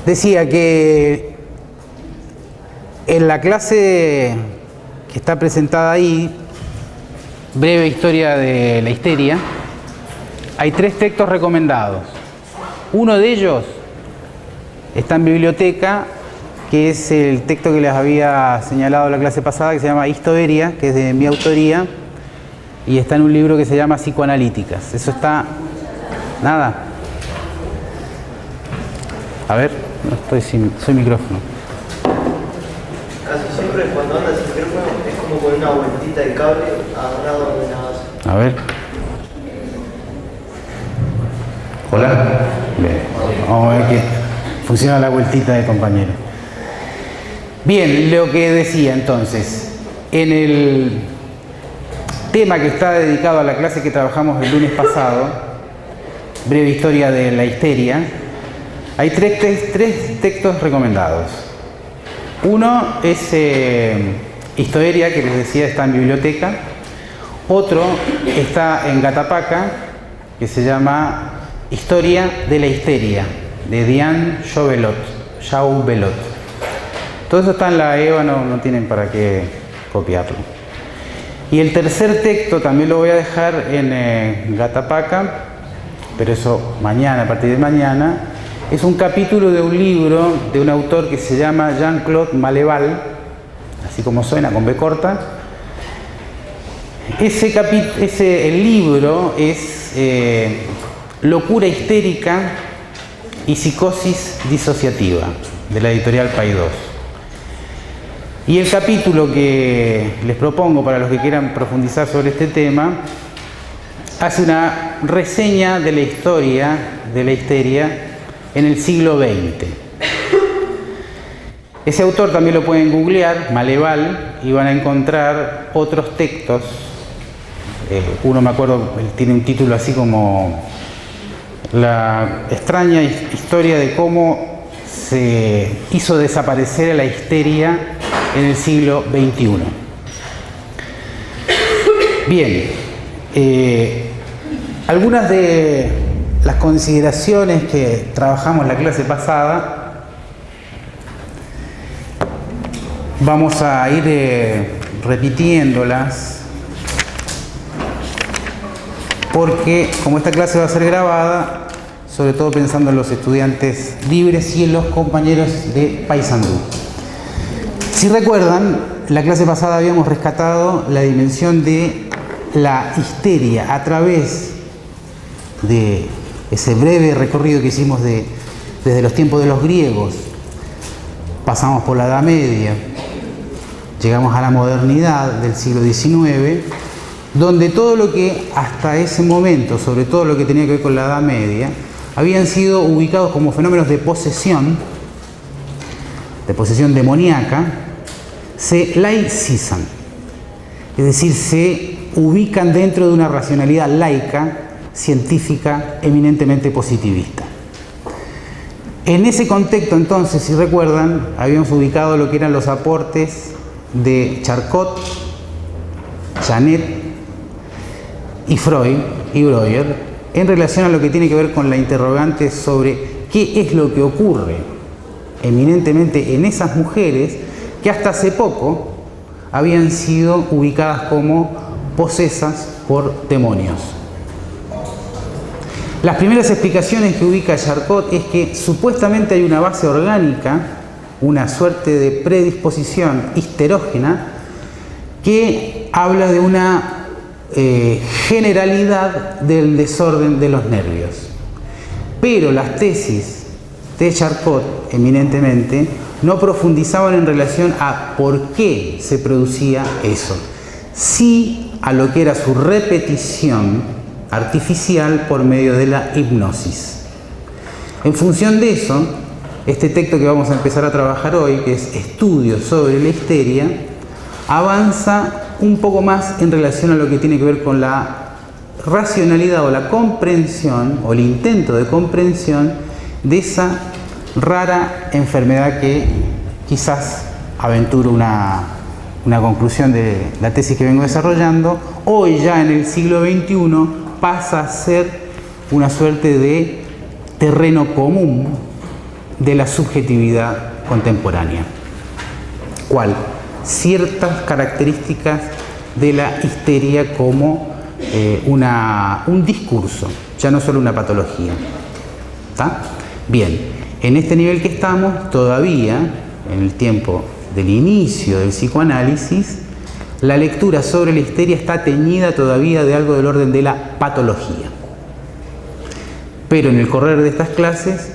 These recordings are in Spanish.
Decía que en la clase que está presentada ahí, Breve Historia de la Histeria, hay 3 textos recomendados. Uno de ellos está en biblioteca, que es el texto que les había señalado en la clase pasada, que se llama Histoveria, que es de mi autoría, y está en un libro que se llama Psicoanalíticas. Eso está... Nada. A ver, no estoy sin micrófono. Casi siempre cuando andas sin micrófono es como con una vueltita de cable agarrado de la base. A ver. Hola. Bien. Vamos a ver que funciona la vueltita de compañero. Bien, lo que decía entonces, en el tema que está dedicado a la clase que trabajamos el lunes pasado, Breve Historia de la Histeria, hay 3 textos recomendados. Uno es Histoveria, que les decía está en biblioteca. Otro está en Gatapaca, que se llama Historia de la Histeria, de Diane Jaubelot. Todo eso está en la EVA, no tienen para qué copiarlo. Y el tercer texto también lo voy a dejar en Gatapaca, pero eso mañana, a partir de mañana. Es un capítulo de un libro de un autor que se llama Jean-Claude Maleval, así como suena, con B corta. El libro es Locura histérica y psicosis disociativa, de la editorial Paidós. Y el capítulo que les propongo para los que quieran profundizar sobre este tema hace una reseña de la historia de la histeria en el siglo XX. Ese autor también lo pueden googlear, Maleval, y van a encontrar otros textos. Uno, me acuerdo, tiene un título así como La extraña historia de cómo se hizo desaparecer a la histeria en el siglo XXI. Bien, algunas de las consideraciones que trabajamos la clase pasada vamos a ir repitiéndolas, porque como esta clase va a ser grabada, sobre todo pensando en los estudiantes libres y en los compañeros de Paysandú. Si recuerdan, la clase pasada habíamos rescatado la dimensión de la histeria a través de ese breve recorrido que hicimos desde los tiempos de los griegos. Pasamos por la Edad Media, llegamos a la modernidad del siglo XIX, donde todo lo que hasta ese momento, sobre todo lo que tenía que ver con la Edad Media, habían sido ubicados como fenómenos de posesión demoníaca, se laicizan, es decir, se ubican dentro de una racionalidad laica, científica, eminentemente positivista. En ese contexto, entonces, si recuerdan, habíamos ubicado lo que eran los aportes de Charcot, Janet y Freud y Breuer en relación a lo que tiene que ver con la interrogante sobre qué es lo que ocurre eminentemente en esas mujeres que hasta hace poco habían sido ubicadas como posesas por demonios. Las primeras explicaciones que ubica Charcot es que supuestamente hay una base orgánica, una suerte de predisposición histerógena, que habla de una generalidad del desorden de los nervios. Pero las tesis de Charcot, eminentemente, no profundizaban en relación a por qué se producía eso, sí a lo que era su repetición artificial por medio de la hipnosis. En función de eso, este texto que vamos a empezar a trabajar hoy, que es Estudios sobre la histeria, avanza un poco más en relación a lo que tiene que ver con la racionalidad o la comprensión o el intento de comprensión de esa rara enfermedad que quizás aventuro una conclusión de la tesis que vengo desarrollando. Hoy ya en el siglo XXI pasa a ser una suerte de terreno común de la subjetividad contemporánea. ¿Cuál? Ciertas características de la histeria como un discurso, ya no solo una patología. ¿Está? Bien, en este nivel que estamos, todavía, en el tiempo del inicio del psicoanálisis, la lectura sobre la histeria está teñida todavía de algo del orden de la patología. Pero en el correr de estas clases,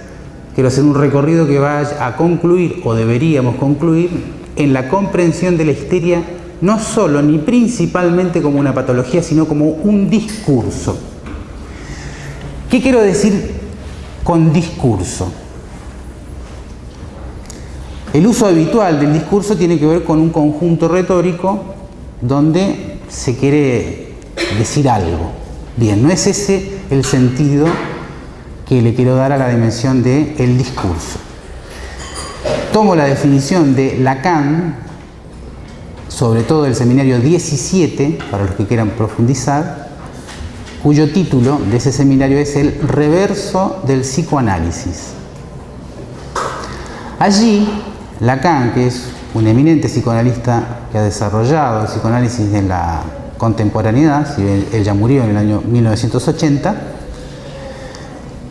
quiero hacer un recorrido que vaya a concluir, o deberíamos concluir, en la comprensión de la histeria no solo ni principalmente como una patología, sino como un discurso. ¿Qué quiero decir con discurso? El uso habitual del discurso tiene que ver con un conjunto retórico donde se quiere decir algo. Bien, no es ese el sentido que le quiero dar a la dimensión del discurso. Tomo la definición de Lacan, sobre todo del seminario 17, para los que quieran profundizar, cuyo título de ese seminario es El reverso del psicoanálisis. Allí, Lacan, que es un eminente psicoanalista que ha desarrollado el psicoanálisis en la contemporaneidad, si bien él ya murió en el año 1980,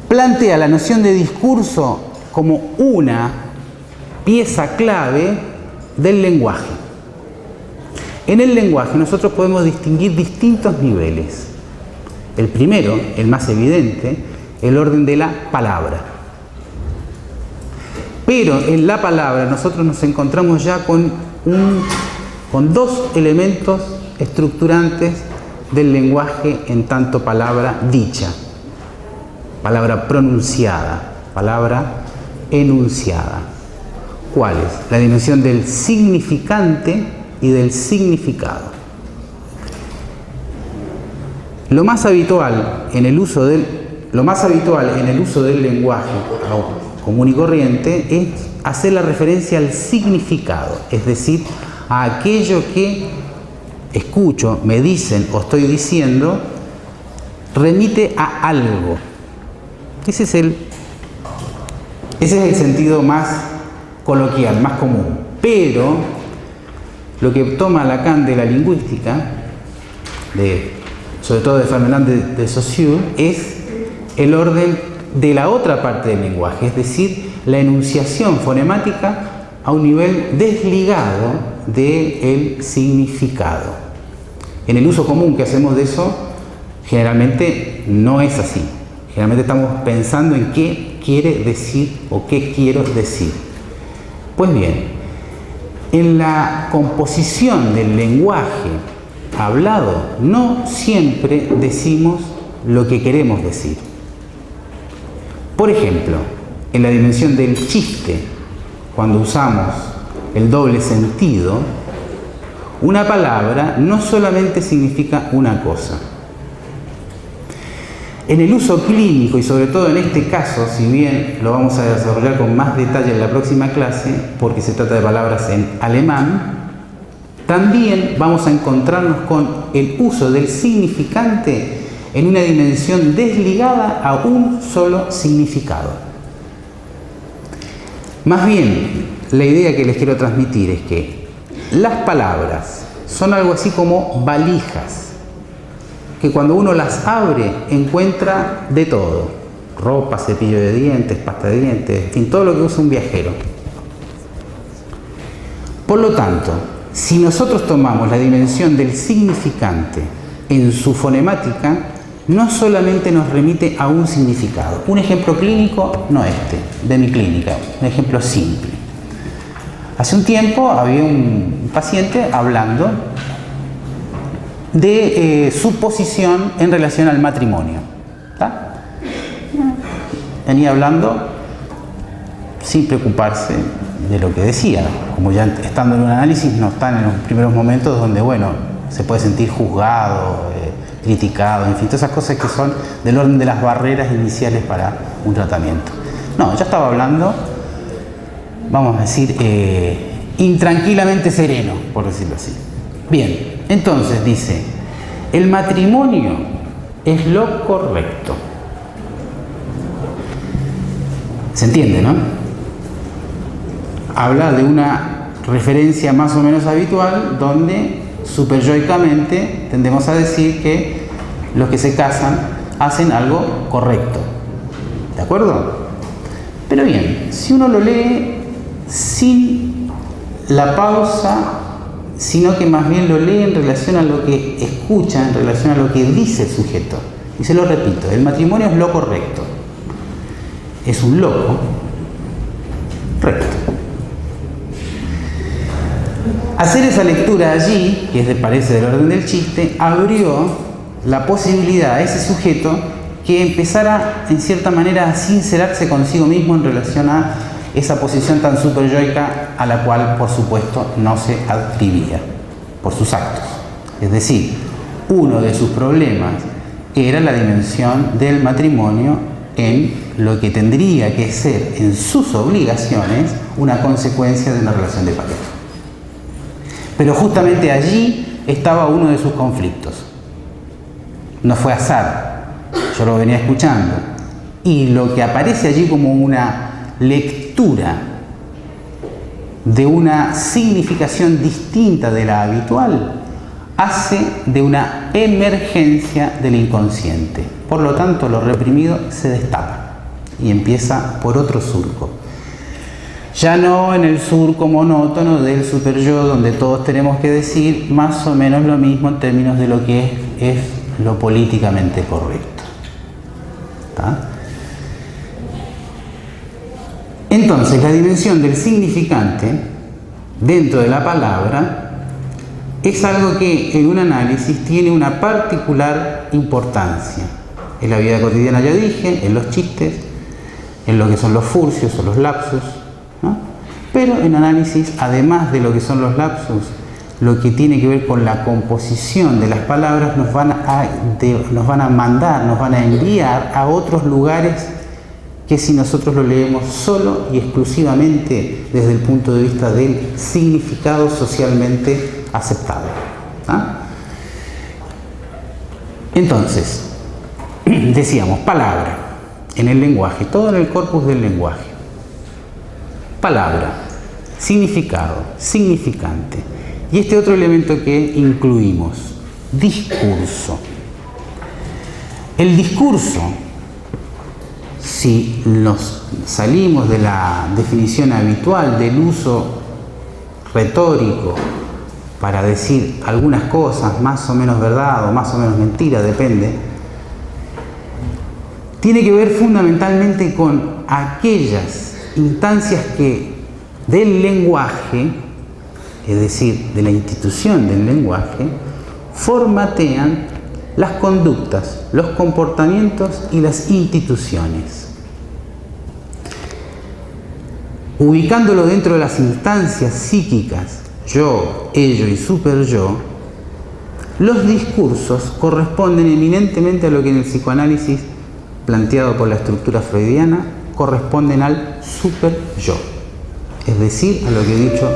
plantea la noción de discurso como una pieza clave del lenguaje. En el lenguaje nosotros podemos distinguir distintos niveles. El primero, el más evidente, el orden de la palabra. Pero en la palabra nosotros nos encontramos ya con dos elementos estructurantes del lenguaje en tanto palabra dicha, palabra pronunciada, palabra enunciada. ¿Cuáles? La dimensión del significante y del significado. Lo más habitual en el uso del lenguaje común y corriente es hacer la referencia al significado, es decir, a aquello que escucho, me dicen o estoy diciendo, remite a algo. Ese es el sentido más coloquial, más común. Pero lo que toma Lacan de la lingüística, sobre todo de Fernand de Saussure, es el orden de la otra parte del lenguaje, es decir, la enunciación fonemática a un nivel desligado del significado. En el uso común que hacemos de eso, generalmente no es así. Generalmente estamos pensando en qué quiere decir o qué quiero decir. Pues bien, en la composición del lenguaje hablado, no siempre decimos lo que queremos decir. Por ejemplo, en la dimensión del chiste, cuando usamos el doble sentido, una palabra no solamente significa una cosa. En el uso clínico, y sobre todo en este caso, si bien lo vamos a desarrollar con más detalle en la próxima clase, porque se trata de palabras en alemán, también vamos a encontrarnos con el uso del significante en una dimensión desligada a un solo significado. Más bien, la idea que les quiero transmitir es que las palabras son algo así como valijas, que cuando uno las abre encuentra de todo: ropa, cepillo de dientes, pasta de dientes, en fin, todo lo que usa un viajero. Por lo tanto, si nosotros tomamos la dimensión del significante en su fonemática, no solamente nos remite a un significado. Un ejemplo clínico, no de mi clínica, un ejemplo simple. Hace un tiempo había un paciente hablando de su posición en relación al matrimonio. ¿Está? Venía hablando sin preocuparse de lo que decía, como ya estando en un análisis no están en los primeros momentos donde, bueno, se puede sentir juzgado, criticado, en fin, todas esas cosas que son del orden de las barreras iniciales para un tratamiento. No, yo estaba hablando, vamos a decir, intranquilamente sereno, por decirlo así. Bien, entonces dice, el matrimonio es lo correcto. ¿Se entiende, no? habla de una referencia más o menos habitual donde superyoicamente tendemos a decir que los que se casan hacen algo correcto. ¿De acuerdo? Pero bien, si uno lo lee sin la pausa, sino que más bien lo lee en relación a lo que escucha, en relación a lo que dice el sujeto. Y se lo repito, el matrimonio es lo correcto. Es un loco recto. Hacer esa lectura allí, que parece del orden del chiste, abrió la posibilidad a ese sujeto que empezara en cierta manera a sincerarse consigo mismo en relación a esa posición tan superyoica a la cual, por supuesto, no se adscribía por sus actos. Es decir, uno de sus problemas era la dimensión del matrimonio en lo que tendría que ser en sus obligaciones una consecuencia de una relación de pareja. Pero justamente allí estaba uno de sus conflictos. No fue azar, yo lo venía escuchando. Y lo que aparece allí como una lectura de una significación distinta de la habitual hace de una emergencia del inconsciente. Por lo tanto, lo reprimido se destapa y empieza por otro surco. Ya no en el surco monótono del superyo, donde todos tenemos que decir más o menos lo mismo en términos de lo que es lo políticamente correcto. ¿Está? Entonces, la dimensión del significante dentro de la palabra es algo que en un análisis tiene una particular importancia. En la vida cotidiana, ya dije, en los chistes, en lo que son los furcios o los lapsus, ¿no? Pero en análisis, además de lo que son los lapsus, lo que tiene que ver con la composición de las palabras nos van a mandar, nos van a enviar a otros lugares que si nosotros lo leemos solo y exclusivamente desde el punto de vista del significado socialmente aceptable. ¿Ah? Entonces, decíamos, palabra en el lenguaje, todo en el corpus del lenguaje. Palabra, significado, significante. Y este otro elemento que incluimos, discurso. El discurso, si nos salimos de la definición habitual del uso retórico para decir algunas cosas, más o menos verdad o más o menos mentira, depende, tiene que ver fundamentalmente con aquellas instancias que del lenguaje, es decir, de la institución del lenguaje, formatean las conductas, los comportamientos y las instituciones. Ubicándolo dentro de las instancias psíquicas, yo, ello y superyo, los discursos corresponden eminentemente a lo que en el psicoanálisis planteado por la estructura freudiana corresponden al superyo, es decir, a lo que he dicho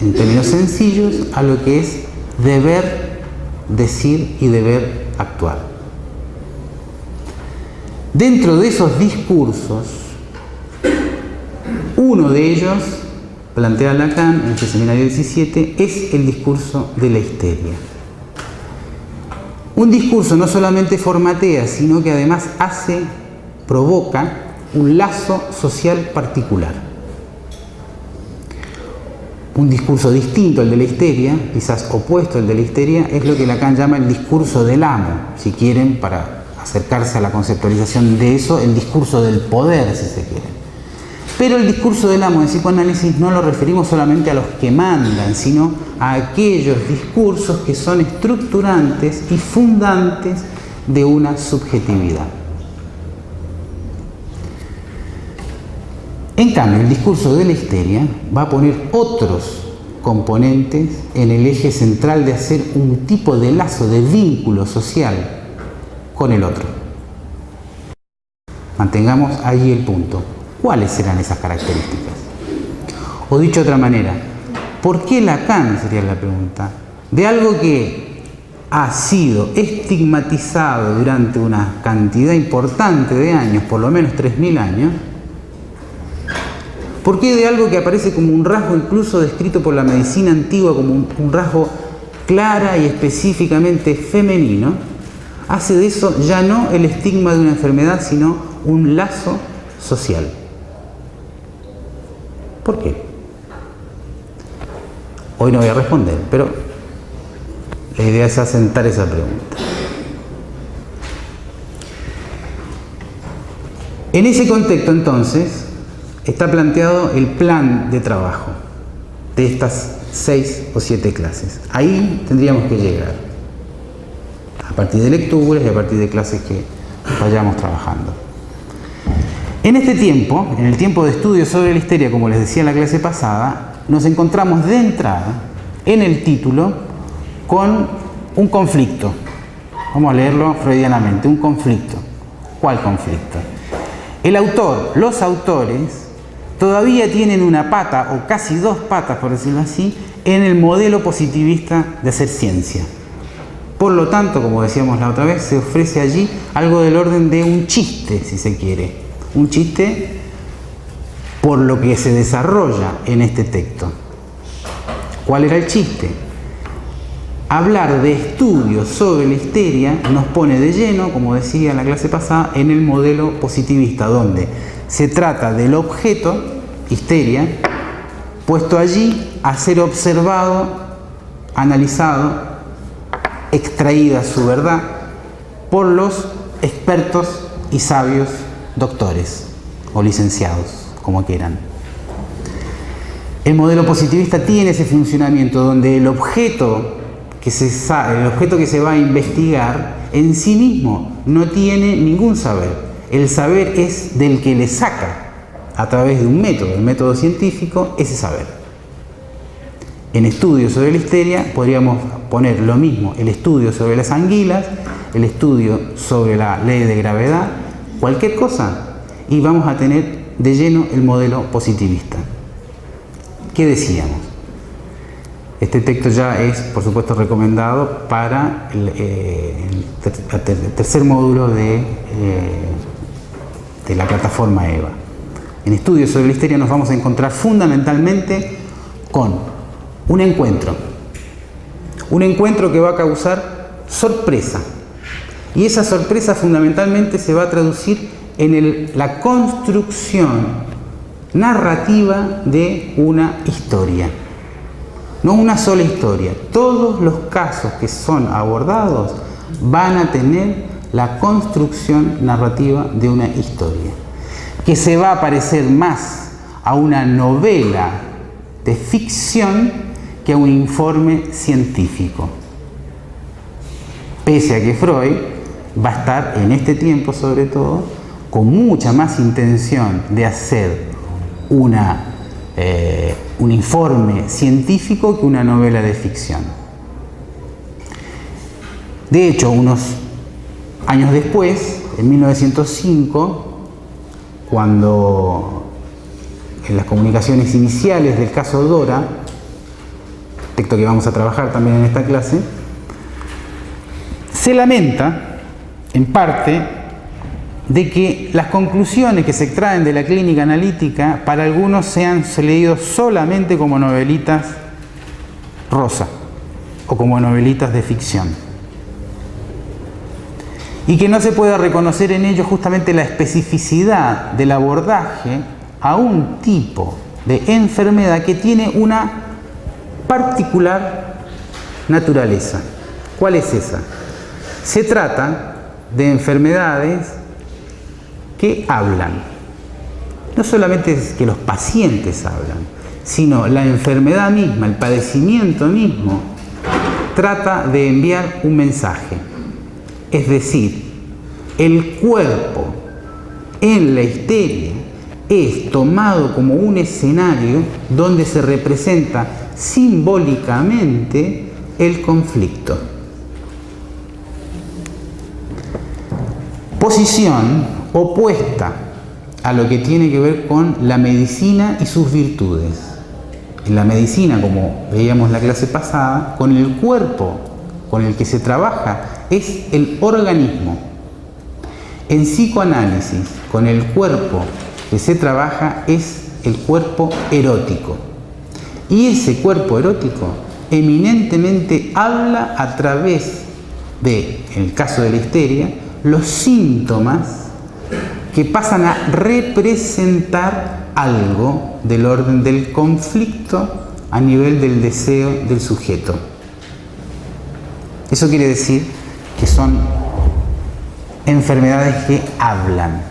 en términos sencillos, a lo que es deber decir y deber actuar. Dentro de esos discursos, uno de ellos, plantea Lacan en este seminario 17, es el discurso de la histeria. Un discurso no solamente formatea, sino que además provoca un lazo social particular. Un discurso distinto al de la histeria, quizás opuesto al de la histeria, es lo que Lacan llama el discurso del amo, si quieren, para acercarse a la conceptualización de eso, el discurso del poder, si se quiere. Pero el discurso del amo en psicoanálisis no lo referimos solamente a los que mandan, sino a aquellos discursos que son estructurantes y fundantes de una subjetividad. En cambio, el discurso de la histeria va a poner otros componentes en el eje central de hacer un tipo de lazo, de vínculo social con el otro. Mantengamos allí el punto. ¿Cuáles serán esas características? O dicho de otra manera, ¿por qué Lacan, sería la pregunta, de algo que ha sido estigmatizado durante una cantidad importante de años, por lo menos 3000 años, ¿Por qué de algo que aparece como un rasgo incluso descrito por la medicina antigua como un rasgo clara y específicamente femenino, hace de eso ya no el estigma de una enfermedad, sino un lazo social? ¿Por qué? Hoy no voy a responder, pero la idea es asentar esa pregunta. En ese contexto, entonces, está planteado el plan de trabajo de estas 6 o 7 clases. Ahí tendríamos que llegar, a partir de lecturas y a partir de clases que vayamos trabajando. En este tiempo, en el tiempo de estudio sobre la histeria, como les decía en la clase pasada, nos encontramos de entrada en el título con un conflicto. Vamos a leerlo freudianamente, un conflicto. ¿Cuál conflicto? El autor, los autores, todavía tienen una pata, o casi 2 patas, por decirlo así, en el modelo positivista de hacer ciencia. Por lo tanto, como decíamos la otra vez, se ofrece allí algo del orden de un chiste, si se quiere. Un chiste por lo que se desarrolla en este texto. ¿Cuál era el chiste? Hablar de estudios sobre la histeria nos pone de lleno, como decía en la clase pasada, en el modelo positivista, donde se trata del objeto, histeria, puesto allí a ser observado, analizado, extraída su verdad por los expertos y sabios doctores o licenciados, como quieran. El modelo positivista tiene ese funcionamiento donde el objeto que se va a investigar en sí mismo no tiene ningún saber. El saber es del que le saca, a través de un método, el método científico, ese saber. En estudios sobre la histeria podríamos poner lo mismo, el estudio sobre las anguilas, el estudio sobre la ley de gravedad, cualquier cosa, y vamos a tener de lleno el modelo positivista. ¿Qué decíamos? Este texto ya es, por supuesto, recomendado para el tercer módulo de la plataforma EVA. En estudios sobre la histeria nos vamos a encontrar fundamentalmente con un encuentro que va a causar sorpresa, y esa sorpresa fundamentalmente se va a traducir en la construcción narrativa de una historia. No una sola historia, todos los casos que son abordados van a tener la construcción narrativa de una historia, que se va a parecer más a una novela de ficción que a un informe científico. Pese a que Freud va a estar en este tiempo, sobre todo, con mucha más intención de hacer un informe científico que una novela de ficción. De hecho, unos años después, en 1905, cuando en las comunicaciones iniciales del caso Dora, texto que vamos a trabajar también en esta clase, se lamenta, en parte, de que las conclusiones que se extraen de la clínica analítica para algunos sean leídos solamente como novelitas rosa o como novelitas de ficción, y que no se pueda reconocer en ellos justamente la especificidad del abordaje a un tipo de enfermedad que tiene una particular naturaleza. ¿Cuál es esa? Se trata de enfermedades que hablan. No solamente es que los pacientes hablan, sino la enfermedad misma, el padecimiento mismo, trata de enviar un mensaje. Es decir, el cuerpo en la histeria es tomado como un escenario donde se representa simbólicamente el conflicto. Posición opuesta a lo que tiene que ver con la medicina y sus virtudes. En la medicina, como veíamos en la clase pasada, con el cuerpo con el que se trabaja es el organismo. En psicoanálisis, con el cuerpo que se trabaja es el cuerpo erótico. Y ese cuerpo erótico eminentemente habla a través de, en el caso de la histeria, los síntomas que pasan a representar algo del orden del conflicto a nivel del deseo del sujeto. Eso quiere decir que son enfermedades que hablan,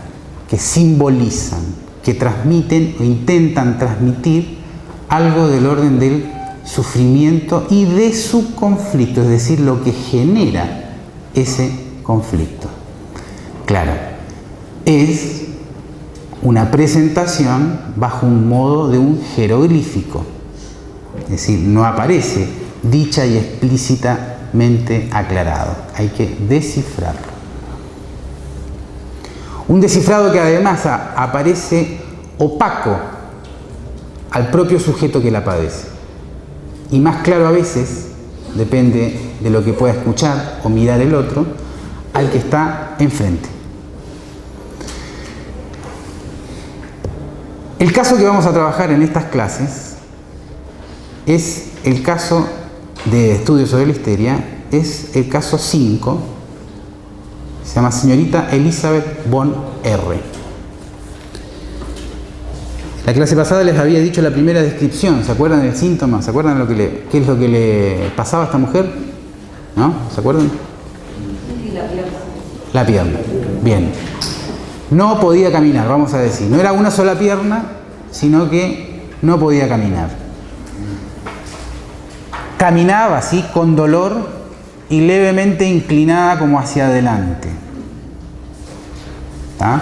que simbolizan, que transmiten o intentan transmitir algo del orden del sufrimiento y de su conflicto, es decir, lo que genera ese conflicto. Claro, es una presentación bajo un modo de un jeroglífico, es decir, no aparece dicha y explícitamente aclarado, hay que descifrarlo. Un descifrado que además aparece opaco al propio sujeto que la padece. Y más claro a veces, depende de lo que pueda escuchar o mirar el otro, al que está enfrente. El caso que vamos a trabajar en estas clases es el caso de estudios sobre la histeria, es el caso 5, se llama señorita Elizabeth von R. La clase pasada les había dicho la primera descripción, ¿se acuerdan del síntoma? ¿Se acuerdan qué es lo que le pasaba a esta mujer? ¿No? ¿Se acuerdan? La pierna. Bien. No podía caminar, vamos a decir. No era una sola pierna, sino que no podía caminar. Caminaba así con dolor y levemente inclinada como hacia adelante. ¿Está?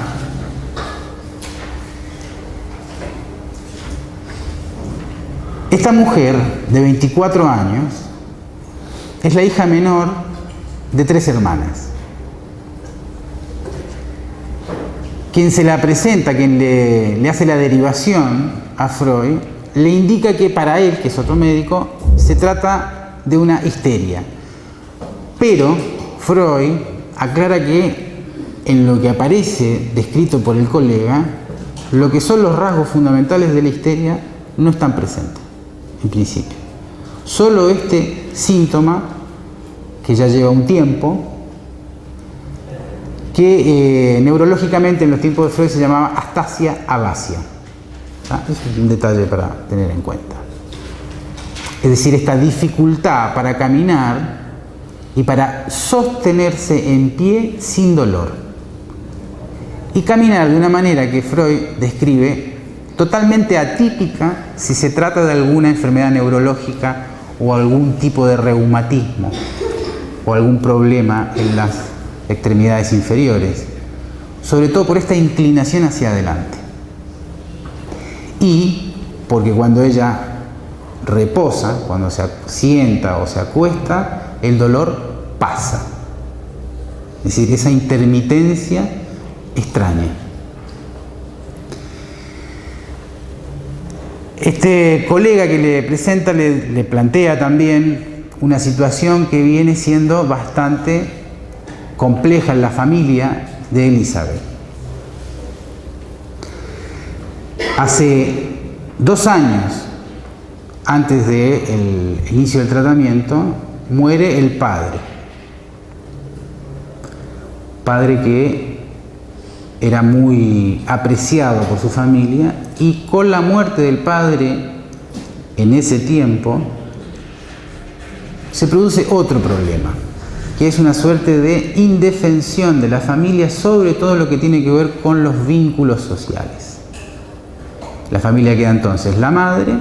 Esta mujer de 24 años es la hija menor de 3 hermanas. Quien se la presenta, quien le hace la derivación a Freud, le indica que para él, que es otro médico, se trata de una histeria. Pero Freud aclara que en lo que aparece descrito por el colega, lo que son los rasgos fundamentales de la histeria no están presentes, en principio. Solo este síntoma, que ya lleva un tiempo, que neurológicamente en los tiempos de Freud se llamaba astasia abasia. Ese es un detalle para tener en cuenta. Es decir, esta dificultad para caminar y para sostenerse en pie sin dolor. Y caminar de una manera que Freud describe totalmente atípica si se trata de alguna enfermedad neurológica o algún tipo de reumatismo o algún problema en las extremidades inferiores, sobre todo por esta inclinación hacia adelante. Y porque cuando ella reposa, cuando se sienta o se acuesta, el dolor pasa. Es decir, esa intermitencia extraña. Este colega que le presenta le plantea también una situación que viene siendo bastante compleja en la familia de Elizabeth. Hace 2 años, antes del inicio del tratamiento, muere el padre. Padre que era muy apreciado por su familia, y con la muerte del padre en ese tiempo se produce otro problema, que es una suerte de indefensión de la familia sobre todo lo que tiene que ver con los vínculos sociales. La familia queda entonces la madre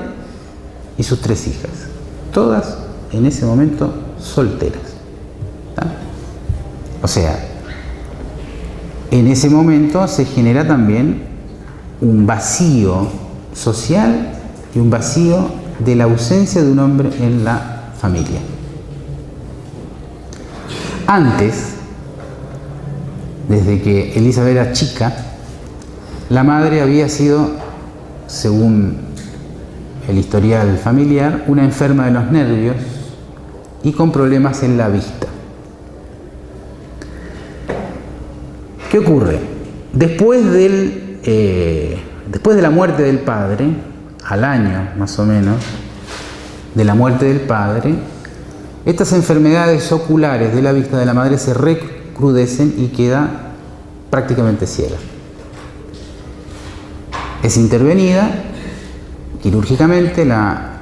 y sus 3 hijas, todas en ese momento solteras. ¿Tá? O sea, en ese momento se genera también un vacío social y un vacío de la ausencia de un hombre en la familia. Antes, desde que Elizabeth era chica, la madre había sido, según el historial familiar, una enferma de los nervios y con problemas en la vista. ¿Qué ocurre? Después de después de la muerte del padre, al año más o menos, de la muerte del padre, estas enfermedades oculares de la vista de la madre se recrudecen y queda prácticamente ciega. Es intervenida quirúrgicamente, la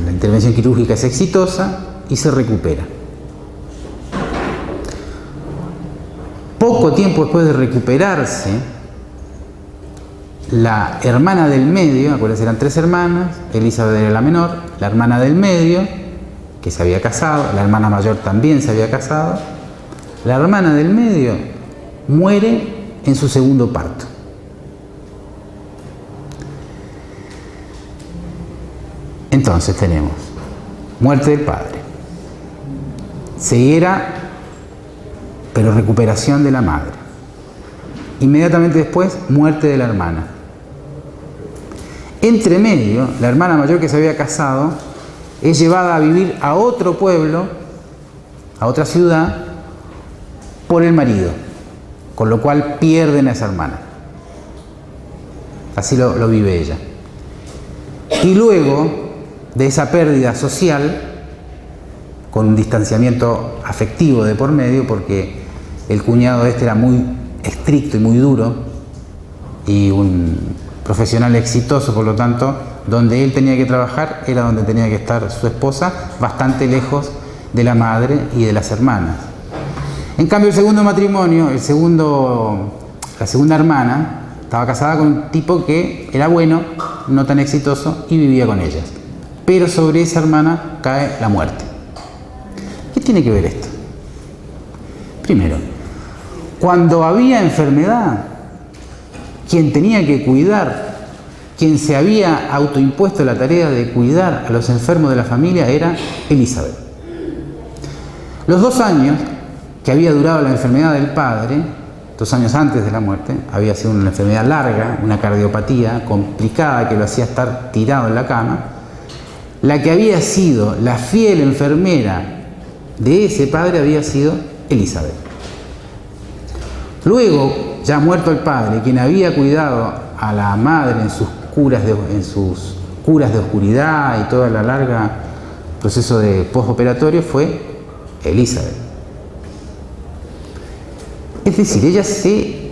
intervención quirúrgica es exitosa y se recupera. Poco tiempo después de recuperarse, la hermana del medio, acuérdense, eran 3 hermanas, Elizabeth era la menor, la hermana del medio, que se había casado, la hermana mayor también se había casado, la hermana del medio muere en su segundo parto. Entonces tenemos muerte del padre, ceguera, pero recuperación de la madre. Inmediatamente después, muerte de la hermana. Entre medio, la hermana mayor que se había casado es llevada a vivir a otro pueblo, a otra ciudad, por el marido, con lo cual pierden a esa hermana. Así lo vive ella. Y luego de esa pérdida social, con un distanciamiento afectivo de por medio, porque el cuñado era muy estricto y muy duro, y un profesional exitoso, por lo tanto, donde él tenía que trabajar era donde tenía que estar su esposa, bastante lejos de la madre y de las hermanas. En cambio, el segundo matrimonio, la segunda hermana, estaba casada con un tipo que era bueno, no tan exitoso, y vivía con ellas. Pero sobre esa hermana cae la muerte. ¿Qué tiene que ver esto? Primero, cuando había enfermedad, quien tenía que cuidar, quien se había autoimpuesto la tarea de cuidar a los enfermos de la familia era Elizabeth. Los 2 años que había durado la enfermedad del padre, 2 años antes de la muerte, había sido una enfermedad larga, una cardiopatía complicada que lo hacía estar tirado en la cama. La que había sido la fiel enfermera de ese padre había sido Elizabeth. Luego, ya muerto el padre, quien había cuidado a la madre en sus curas de oscuridad y todo el largo proceso de postoperatorio fue Elizabeth. Es decir, ella se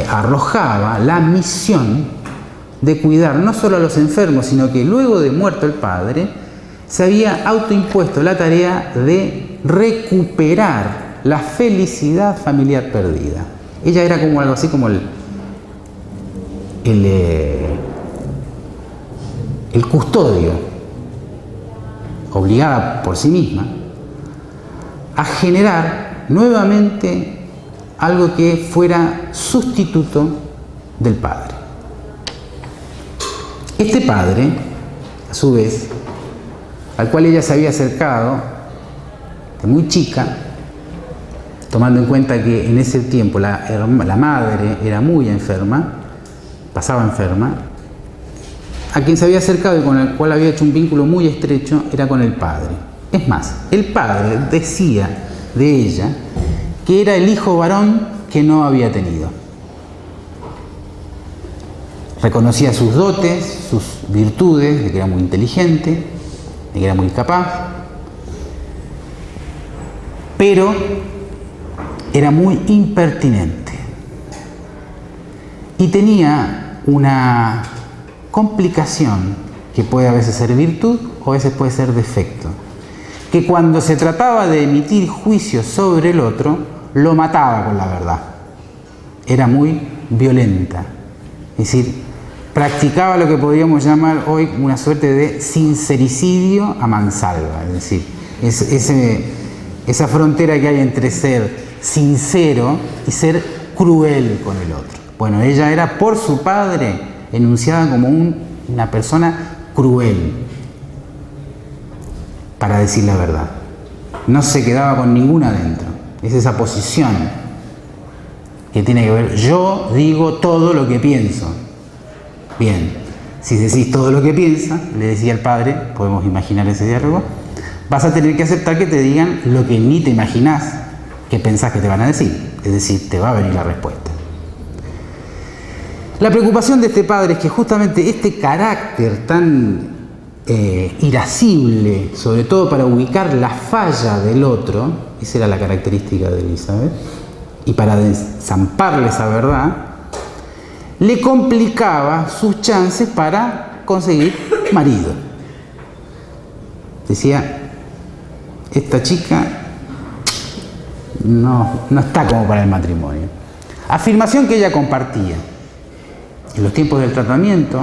arrojaba la misión de cuidar no solo a los enfermos, sino que luego de muerto el padre, se había autoimpuesto la tarea de recuperar la felicidad familiar perdida. Ella era como algo así como el custodio, obligada por sí misma, a generar nuevamente algo que fuera sustituto del padre. Este padre, a su vez, al cual ella se había acercado de muy chica, tomando en cuenta que en ese tiempo la madre era muy enferma, pasaba enferma, a quien se había acercado y con el cual había hecho un vínculo muy estrecho era con el padre. Es más, el padre decía de ella que era el hijo varón que no había tenido. Reconocía sus dotes, sus virtudes, de que era muy inteligente, de que era muy capaz, pero era muy impertinente y tenía una complicación que puede a veces ser virtud o a veces puede ser defecto, que cuando se trataba de emitir juicios sobre el otro, lo mataba con la verdad. Era muy violenta, es decir, practicaba lo que podríamos llamar hoy una suerte de sincericidio a mansalva, es decir, esa frontera que hay entre ser sincero y ser cruel con el otro. Bueno, ella era por su padre enunciada como una persona cruel, para decir la verdad. No se quedaba con ninguna adentro. Es esa posición que tiene que ver, yo digo todo lo que pienso. Bien, si decís todo lo que piensa, le decía el padre, podemos imaginar ese diálogo, vas a tener que aceptar que te digan lo que ni te imaginás que pensás que te van a decir, es decir, te va a venir la respuesta. La preocupación de este padre es que justamente este carácter tan irascible, sobre todo para ubicar la falla del otro, esa era la característica de Elizabeth, y para zamparle esa verdad, le complicaba sus chances para conseguir marido. Decía, esta chica no está como para el matrimonio. Afirmación que ella compartía. En los tiempos del tratamiento,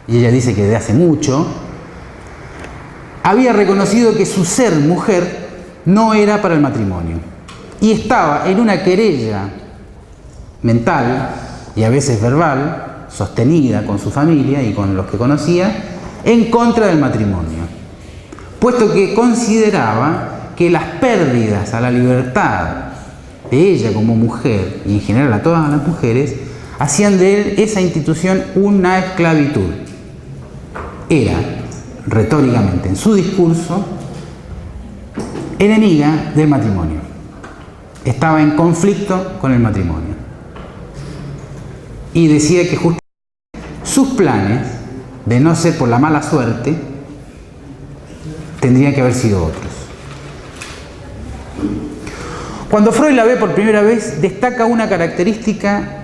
y ella dice que desde hace mucho, había reconocido que su ser mujer no era para el matrimonio. Y estaba en una querella mental y a veces verbal, sostenida con su familia y con los que conocía, en contra del matrimonio, puesto que consideraba que las pérdidas a la libertad de ella como mujer, y en general a todas las mujeres, hacían de él esa institución una esclavitud. Era, retóricamente, en su discurso, enemiga del matrimonio. Estaba en conflicto con el matrimonio. Y decía que justamente sus planes, de no ser por la mala suerte, tendrían que haber sido otros. Cuando Freud la ve por primera vez, destaca una característica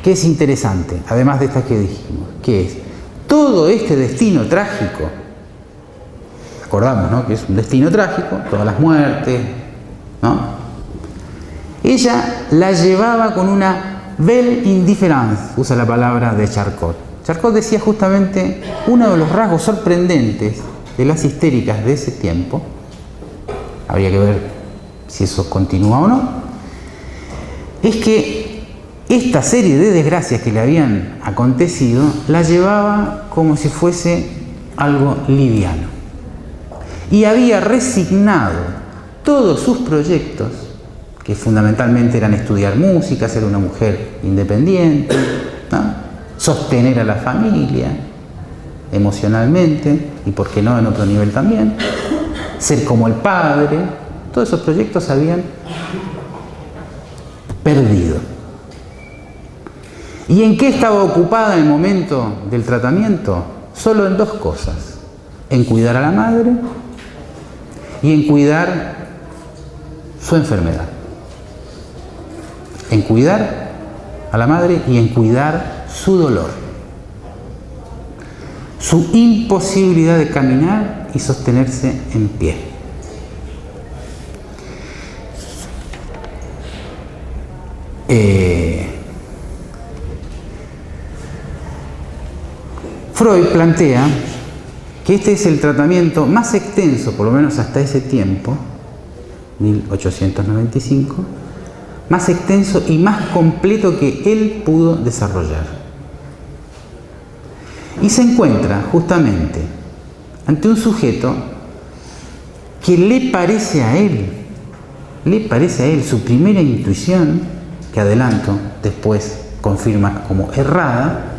que es interesante, además de estas que dijimos, que es todo este destino trágico. Acordamos, ¿no?, que es un destino trágico, todas las muertes, ¿no? Ella la llevaba con una belle indifférence, usa la palabra de Charcot. Charcot decía justamente, uno de los rasgos sorprendentes de las histéricas de ese tiempo, habría que ver si eso continúa o no, es que esta serie de desgracias que le habían acontecido la llevaba como si fuese algo liviano. Y había resignado todos sus proyectos, que fundamentalmente eran estudiar música, ser una mujer independiente, ¿no?, sostener a la familia emocionalmente, y por qué no en otro nivel también, ser como el padre. Todos esos proyectos habían perdido. ¿Y en qué estaba ocupada en el momento del tratamiento? Solo en dos cosas: en cuidar a la madre y en cuidar su enfermedad. En cuidar a la madre y en cuidar su dolor, su imposibilidad de caminar y sostenerse en pie. Freud plantea que este es el tratamiento más extenso, por lo menos hasta ese tiempo, 1895, más extenso y más completo que él pudo desarrollar. Y se encuentra justamente ante un sujeto que le parece a él su primera intuición, que adelanto, después confirma como errada.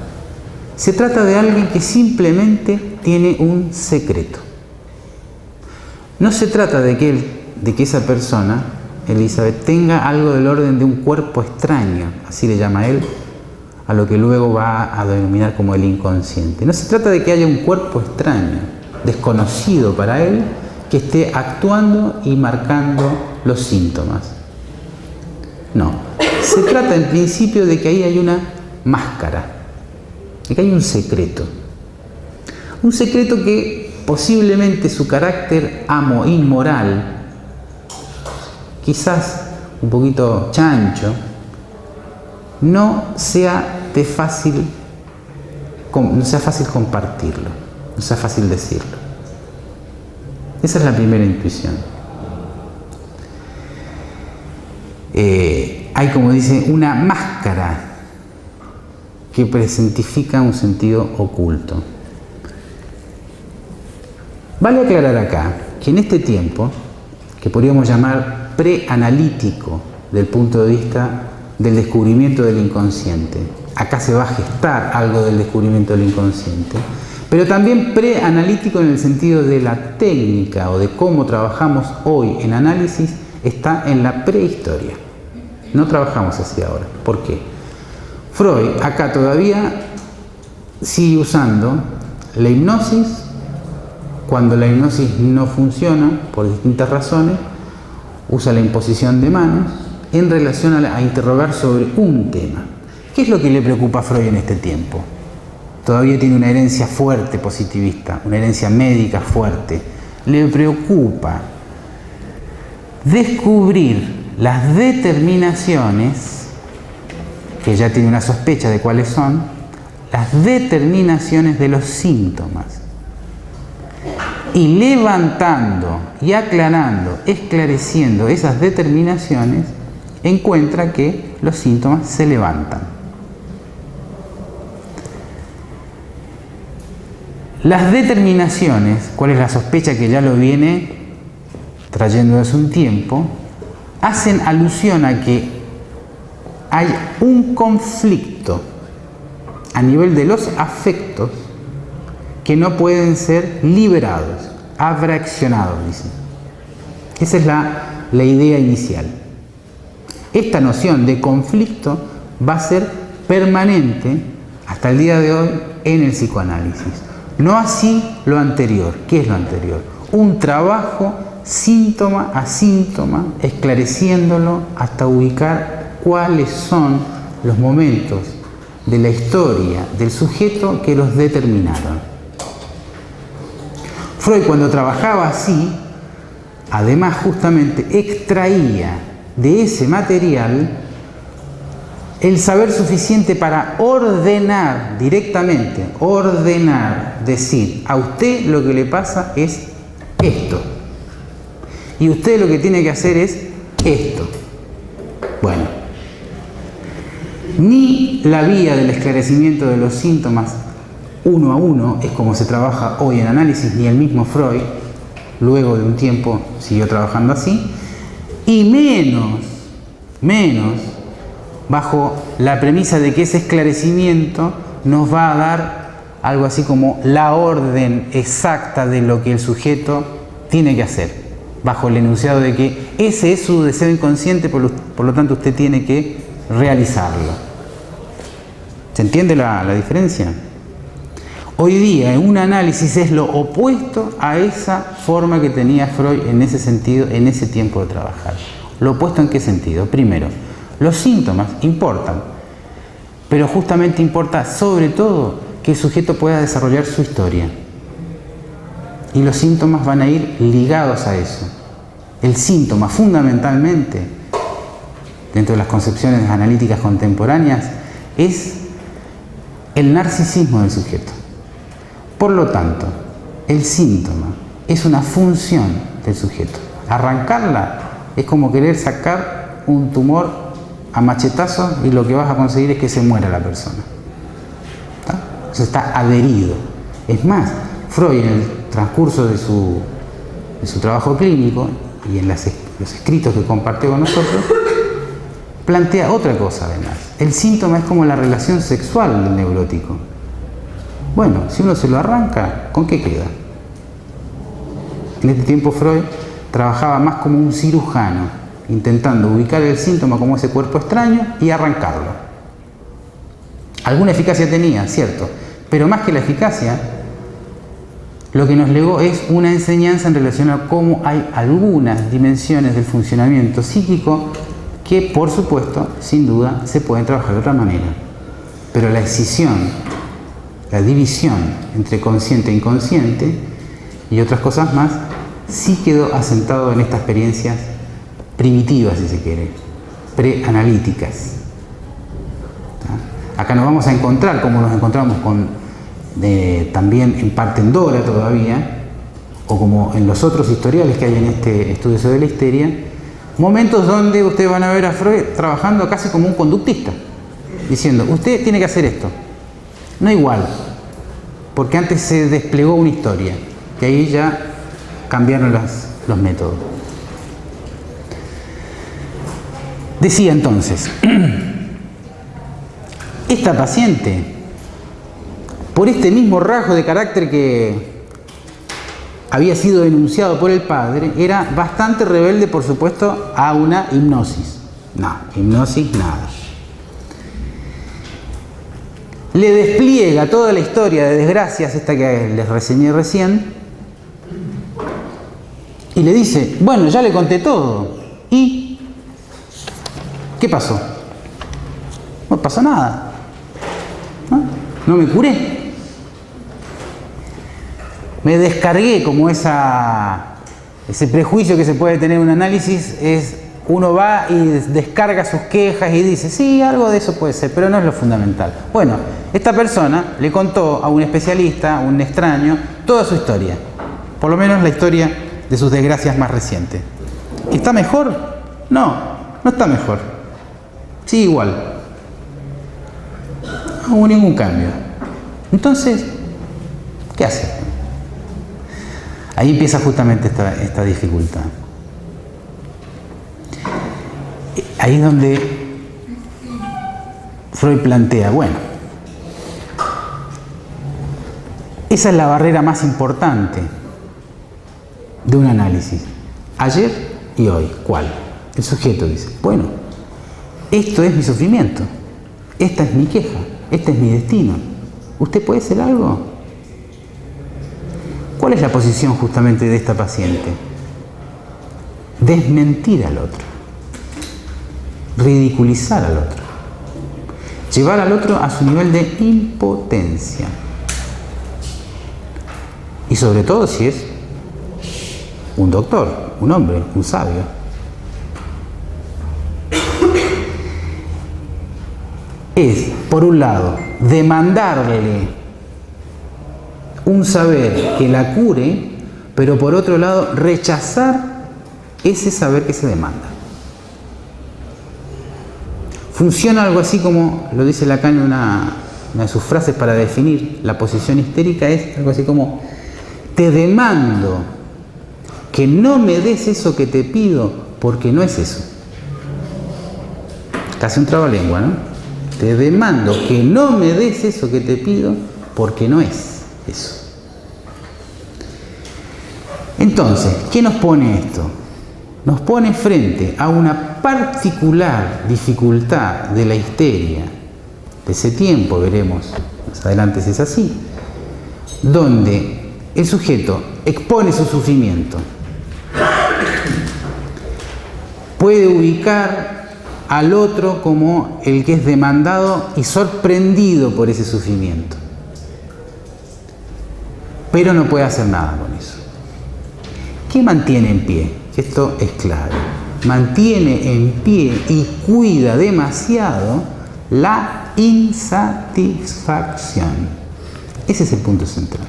Se trata de alguien que simplemente tiene un secreto. No se trata de que esa persona, Elizabeth, tenga algo del orden de un cuerpo extraño, así le llama él, a lo que luego va a denominar como el inconsciente. No se trata de que haya un cuerpo extraño, desconocido para él, que esté actuando y marcando los síntomas. No, se trata en principio de que ahí hay una máscara, de que hay un secreto que posiblemente su carácter inmoral, quizás un poquito chancho, no sea fácil compartirlo, no sea fácil decirlo. Esa es la primera intuición. Hay, como dice, una máscara que presentifica un sentido oculto. Vale aclarar acá que en este tiempo, que podríamos llamar preanalítico del punto de vista del descubrimiento del inconsciente, acá se va a gestar algo del descubrimiento del inconsciente, pero también preanalítico en el sentido de la técnica o de cómo trabajamos hoy en análisis está en la prehistoria. No trabajamos así ahora. ¿Por qué? Freud acá todavía sigue usando la hipnosis. Cuando la hipnosis no funciona, por distintas razones, usa la imposición de manos en relación a interrogar sobre un tema. ¿Qué es lo que le preocupa a Freud en este tiempo? Todavía tiene una herencia fuerte positivista, una herencia médica fuerte. Le preocupa descubrir las determinaciones, que ya tiene una sospecha de cuáles son, las determinaciones de los síntomas. Y levantando y aclarando, esclareciendo esas determinaciones, encuentra que los síntomas se levantan. Las determinaciones, ¿cuál es la sospecha que ya lo viene trayendo desde un tiempo? Hacen alusión a que hay un conflicto a nivel de los afectos que no pueden ser liberados, abraccionados, dicen. Esa es la idea inicial. Esta noción de conflicto va a ser permanente hasta el día de hoy en el psicoanálisis. No así lo anterior. ¿Qué es lo anterior? Un trabajo síntoma a síntoma, esclareciéndolo hasta ubicar cuáles son los momentos de la historia del sujeto que los determinaron. Freud, cuando trabajaba así, además justamente extraía de ese material el saber suficiente para ordenar directamente, decir, a usted lo que le pasa es esto, y usted lo que tiene que hacer es esto. Bueno, ni la vía del esclarecimiento de los síntomas uno a uno es como se trabaja hoy en análisis, ni el mismo Freud, luego de un tiempo, siguió trabajando así, y menos bajo la premisa de que ese esclarecimiento nos va a dar algo así como la orden exacta de lo que el sujeto tiene que hacer, bajo el enunciado de que ese es su deseo inconsciente, por lo tanto usted tiene que realizarlo. ¿Se entiende la diferencia? Hoy día, en un análisis es lo opuesto a esa forma que tenía Freud en ese sentido, en ese tiempo de trabajar. ¿Lo opuesto en qué sentido? Primero, los síntomas importan, pero justamente importa sobre todo que el sujeto pueda desarrollar su historia. Y los síntomas van a ir ligados a eso. El síntoma, fundamentalmente, dentro de las concepciones analíticas contemporáneas, es el narcisismo del sujeto. Por lo tanto, el síntoma es una función del sujeto. Arrancarla es como querer sacar un tumor a machetazos y lo que vas a conseguir es que se muera la persona. ¿Está? Eso está adherido. Es más, Freud en el transcurso de su trabajo clínico y en los escritos que compartió con nosotros, plantea otra cosa además. El síntoma es como la relación sexual del neurótico. Bueno, si uno se lo arranca, ¿con qué queda? En este tiempo Freud trabajaba más como un cirujano, intentando ubicar el síntoma como ese cuerpo extraño y arrancarlo. Alguna eficacia tenía, cierto, pero más que la eficacia, lo que nos legó es una enseñanza en relación a cómo hay algunas dimensiones del funcionamiento psíquico que, por supuesto, sin duda, se pueden trabajar de otra manera. Pero la escisión, la división entre consciente e inconsciente y otras cosas más, sí quedó asentado en estas experiencias primitivas, si se quiere, preanalíticas. Acá nos vamos a encontrar, como nos encontramos con también en parte en Dora todavía, o como en los otros historiales que hay en este estudio sobre la histeria, momentos donde ustedes van a ver a Freud trabajando casi como un conductista, diciendo, usted tiene que hacer esto. No igual, porque antes se desplegó una historia, y ahí ya cambiaron los métodos. Decía entonces, esta paciente, por este mismo rasgo de carácter que había sido denunciado por el padre, era bastante rebelde, por supuesto, a una hipnosis. No, hipnosis, nada. Le despliega toda la historia de desgracias, esta que les reseñé recién, y le dice, bueno, ya le conté todo. ¿Y qué pasó? No pasó nada. No me curé. Me descargué, como ese prejuicio que se puede tener en un análisis, es uno va y descarga sus quejas y dice, sí, algo de eso puede ser, pero no es lo fundamental. Bueno, esta persona le contó a un especialista, a un extraño, toda su historia. Por lo menos la historia de sus desgracias más recientes. ¿Está mejor? No, no está mejor. Sí, igual. No hubo ningún cambio. Entonces, ¿qué hace? Ahí empieza justamente esta dificultad. Ahí es donde Freud plantea, bueno, esa es la barrera más importante de un análisis. Ayer y hoy, ¿cuál? El sujeto dice, bueno, esto es mi sufrimiento, esta es mi queja, este es mi destino. ¿Usted puede hacer algo? ¿Cuál es la posición justamente de esta paciente? Desmentir al otro, ridiculizar al otro, llevar al otro a su nivel de impotencia. Y sobre todo si es un doctor, un hombre, un sabio. Es, por un lado, demandarle un saber que la cure, pero por otro lado, rechazar ese saber que se demanda. Funciona algo así como, lo dice Lacan en una de sus frases para definir la posición histérica, es algo así como, te demando que no me des eso que te pido porque no es eso. Casi un trabalengua, ¿no? Te demando que no me des eso que te pido porque no es eso. Entonces, ¿qué nos pone esto? Nos pone frente a una particular dificultad de la histeria de ese tiempo, veremos más adelante si es así, donde el sujeto expone su sufrimiento, puede ubicar al otro como el que es demandado y sorprendido por ese sufrimiento, pero no puede hacer nada con eso. ¿Qué mantiene en pie? Esto es clave. Mantiene en pie y cuida demasiado la insatisfacción. Ese es el punto central.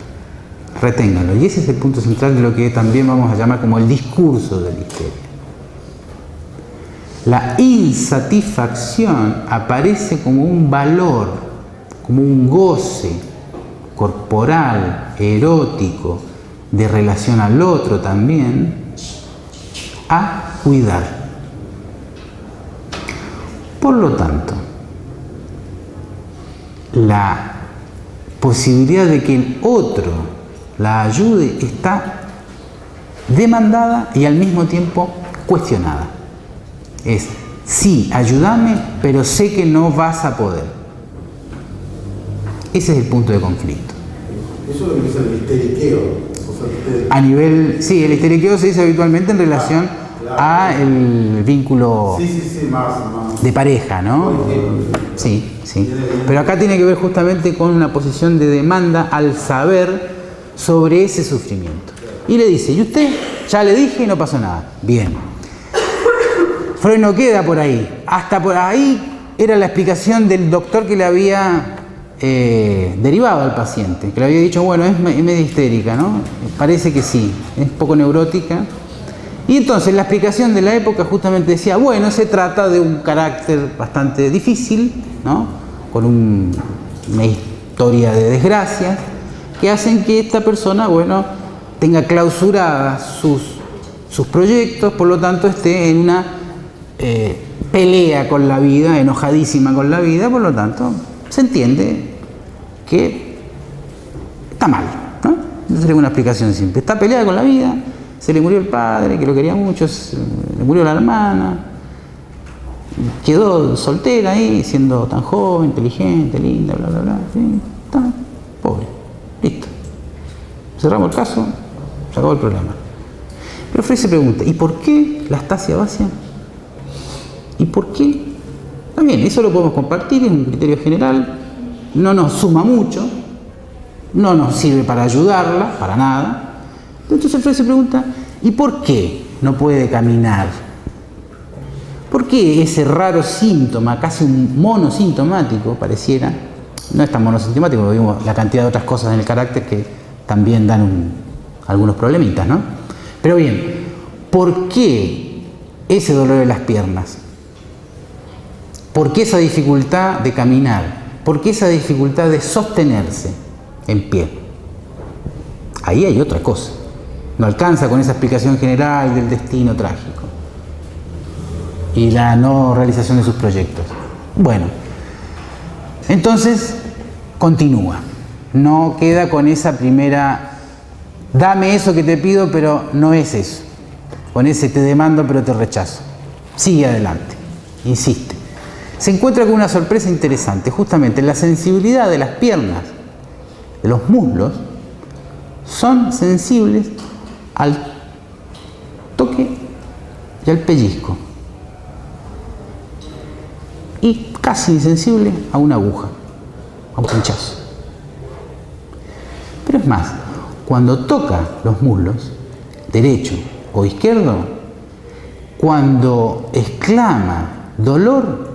Reténganlo. Y ese es el punto central de lo que también vamos a llamar como el discurso de la histeria. La insatisfacción aparece como un valor, como un goce corporal, erótico, de relación al otro también, a cuidar. Por lo tanto, la posibilidad de que el otro la ayude está demandada y al mismo tiempo cuestionada. Es, sí, ayúdame, pero sé que no vas a poder. Ese es el punto de conflicto. Eso es lo que dice el histeriqueo. A nivel, sí, el histeriqueo se dice habitualmente en relación a el vínculo más de pareja, ¿no? Sí, sí. Pero acá tiene que ver justamente con una posición de demanda al saber sobre ese sufrimiento. Y le dice, ¿y usted? Ya le dije y no pasó nada. Bien. Freud no queda por ahí. Hasta por ahí era la explicación del doctor que le había derivado al paciente, que le había dicho, bueno, es medio histérica, ¿no? Parece que sí, es poco neurótica. Y entonces la explicación de la época justamente decía, bueno, se trata de un carácter bastante difícil, ¿no? Con una historia de desgracias que hacen que esta persona, bueno, tenga clausuradas sus proyectos, por lo tanto esté en una pelea con la vida, enojadísima con la vida, por lo tanto se entiende que está mal, ¿no? Entonces, una explicación simple. Está peleada con la vida, se le murió el padre, que lo quería mucho, le murió la hermana, quedó soltera ahí, siendo tan joven, inteligente, linda, bla, bla, bla. Sí, está pobre. Listo. Cerramos el caso, se acabó el problema. Pero Freud se pregunta, ¿y por qué la astasia vácea? ¿Y por qué? También, eso lo podemos compartir, es un criterio general, no nos suma mucho, no nos sirve para ayudarla, para nada. Entonces Freud se pregunta, ¿y por qué no puede caminar? ¿Por qué ese raro síntoma, casi un monosintomático, pareciera, no es tan monosintomático, porque vimos la cantidad de otras cosas en el carácter que también dan algunos problemitas, ¿no? Pero bien, ¿por qué ese dolor de las piernas? ¿Por qué esa dificultad de caminar? ¿Por qué esa dificultad de sostenerse en pie? Ahí hay otra cosa. No alcanza con esa explicación general del destino trágico y la no realización de sus proyectos. Bueno, entonces continúa. No queda con esa primera, dame eso que te pido, pero no es eso. Con ese te demando, pero te rechazo. Sigue adelante, insiste. Se encuentra con una sorpresa interesante, justamente la sensibilidad de las piernas, de los muslos, son sensibles al toque y al pellizco. Y casi insensible a una aguja, a un pinchazo. Pero es más, cuando toca los muslos, derecho o izquierdo, cuando exclama dolor,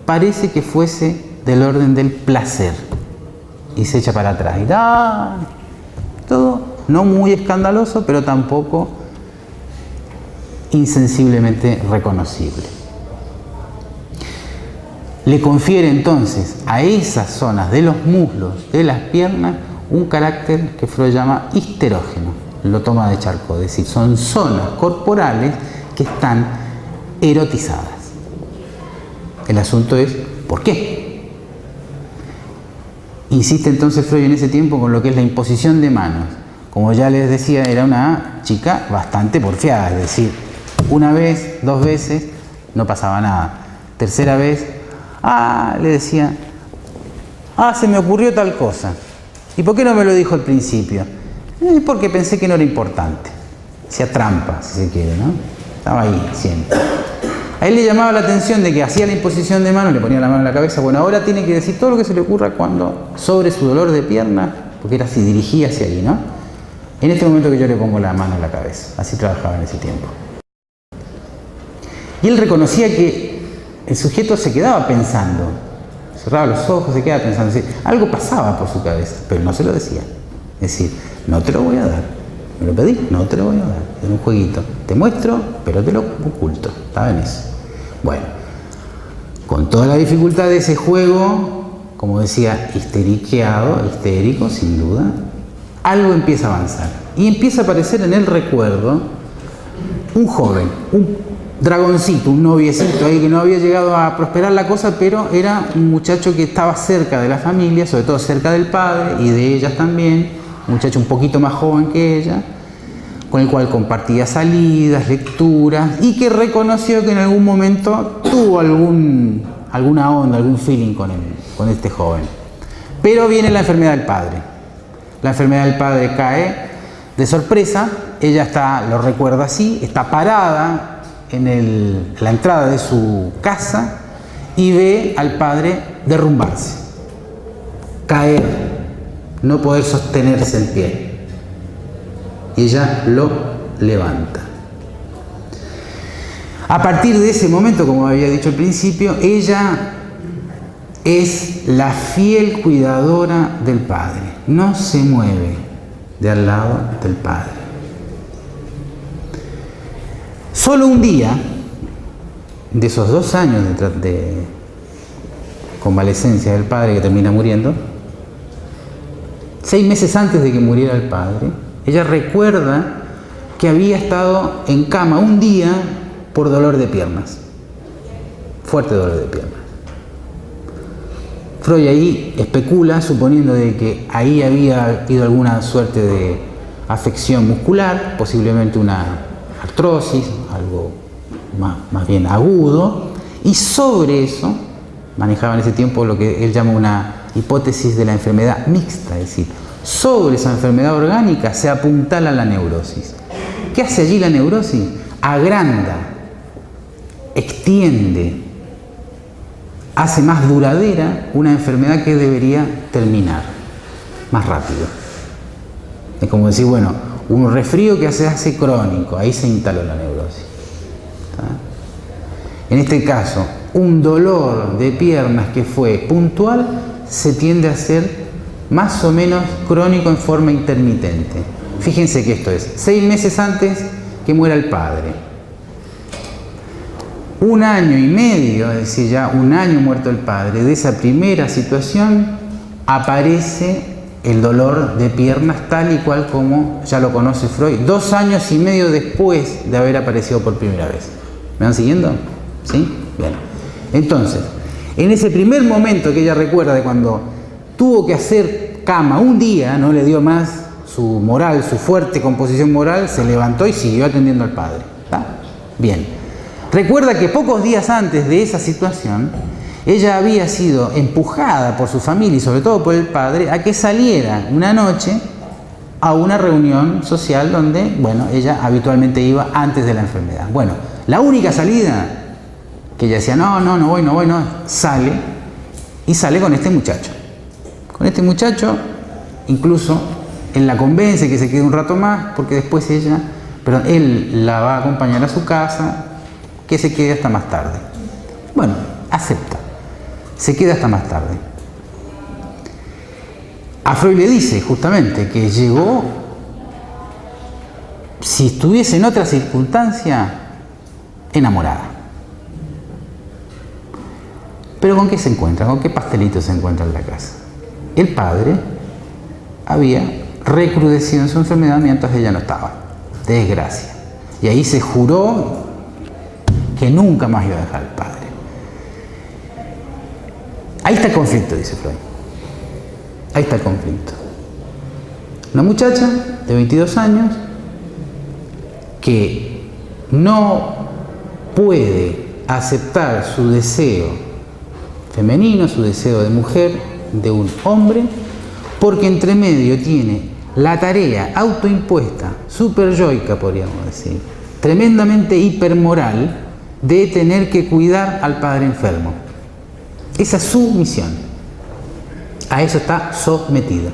parece que fuese del orden del placer y se echa para atrás. Y todo no muy escandaloso, pero tampoco insensiblemente reconocible. Le confiere entonces a esas zonas de los muslos, de las piernas, un carácter que Freud llama histerógeno. Lo toma de Charcot, es decir, son zonas corporales que están erotizadas. El asunto es, ¿por qué? Insiste entonces Freud en ese tiempo con lo que es la imposición de manos. Como ya les decía, era una chica bastante porfiada, es decir, una vez, dos veces, no pasaba nada. Tercera vez, le decía, se me ocurrió tal cosa. ¿Y por qué no me lo dijo al principio? Porque pensé que no era importante. Hacía trampa, si se quiere, ¿no? Estaba ahí siempre. A él le llamaba la atención de que hacía la imposición de manos, le ponía la mano en la cabeza. Bueno, ahora tiene que decir todo lo que se le ocurra cuando sobre su dolor de pierna, porque era así, dirigía hacia ahí, ¿no? En este momento que yo le pongo la mano en la cabeza. Así trabajaba en ese tiempo. Y él reconocía que el sujeto se quedaba pensando. Cerraba los ojos, se quedaba pensando. Es decir, algo pasaba por su cabeza, pero no se lo decía. Es decir, no te lo voy a dar. ¿Me lo pedí? No te lo voy a dar. Es un jueguito. Te muestro, pero te lo oculto. Estaba en eso. Bueno, con toda la dificultad de ese juego, como decía, histérico, sin duda, algo empieza a avanzar. Y empieza a aparecer en el recuerdo un joven, un dragoncito, un noviecito ahí que no había llegado a prosperar la cosa, pero era un muchacho que estaba cerca de la familia, sobre todo cerca del padre y de ellas también, un muchacho un poquito más joven que ella, con el cual compartía salidas, lecturas, y que reconoció que en algún momento tuvo alguna onda, algún feeling con este joven. Pero viene la enfermedad del padre. La enfermedad del padre cae de sorpresa, ella lo recuerda así, está parada en la entrada de su casa y ve al padre derrumbarse, caer, no poder sostenerse en pie. Y ella lo levanta. A partir de ese momento, como había dicho al principio, ella es la fiel cuidadora del padre. No se mueve de al lado del padre. Solo un día, de esos 2 años de convalecencia del padre que termina muriendo, 6 meses antes de que muriera el padre, ella recuerda que había estado en cama un día por dolor de piernas, fuerte dolor de piernas. Freud ahí especula, suponiendo de que ahí había habido alguna suerte afección muscular, posiblemente una artrosis, algo más bien agudo, y sobre eso manejaba en ese tiempo lo que él llama una hipótesis de la enfermedad mixta, es decir, sobre esa enfermedad orgánica se apuntala la neurosis. ¿Qué hace allí la neurosis? Agranda, extiende, hace más duradera una enfermedad que debería terminar más rápido. Es como decir, bueno, un resfrío que se hace crónico, ahí se instaló la neurosis. ¿Está? En este caso, un dolor de piernas que fue puntual se tiende a ser más o menos crónico en forma intermitente. Fíjense que esto es 6 meses antes que muera el padre. 1 año y medio, es decir, ya 1 año muerto el padre, de esa primera situación aparece el dolor de piernas tal y cual como ya lo conoce Freud, 2 años y medio después de haber aparecido por primera vez. ¿Me van siguiendo? ¿Sí? Bien. Entonces, en ese primer momento que ella recuerda de cuando tuvo que hacer cama un día, no le dio más su moral, su fuerte composición moral, se levantó y siguió atendiendo al padre. ¿Está? Bien. Recuerda que pocos días antes de esa situación, ella había sido empujada por su familia y sobre todo por el padre a que saliera una noche a una reunión social donde, bueno, ella habitualmente iba antes de la enfermedad. Bueno, la única salida que ella decía, no voy, sale, y sale con este muchacho. Con este muchacho, incluso él la convence que se quede un rato más, porque después él la va a acompañar a su casa, que se quede hasta más tarde. Bueno, acepta, se queda hasta más tarde. A Freud le dice justamente que llegó, si estuviese en otra circunstancia, enamorada. Pero ¿con qué se encuentra? ¿Con qué pastelito se encuentra en la casa? El padre había recrudecido en su enfermedad mientras ella no estaba. Desgracia. Y ahí se juró que nunca más iba a dejar al padre. Ahí está el conflicto, dice Freud. Ahí está el conflicto. Una muchacha de 22 años que no puede aceptar su deseo femenino, su deseo de mujer, de un hombre, porque entre medio tiene la tarea autoimpuesta, superyoica podríamos decir, tremendamente hipermoral, de tener que cuidar al padre enfermo. Esa es su misión. A eso está sometida.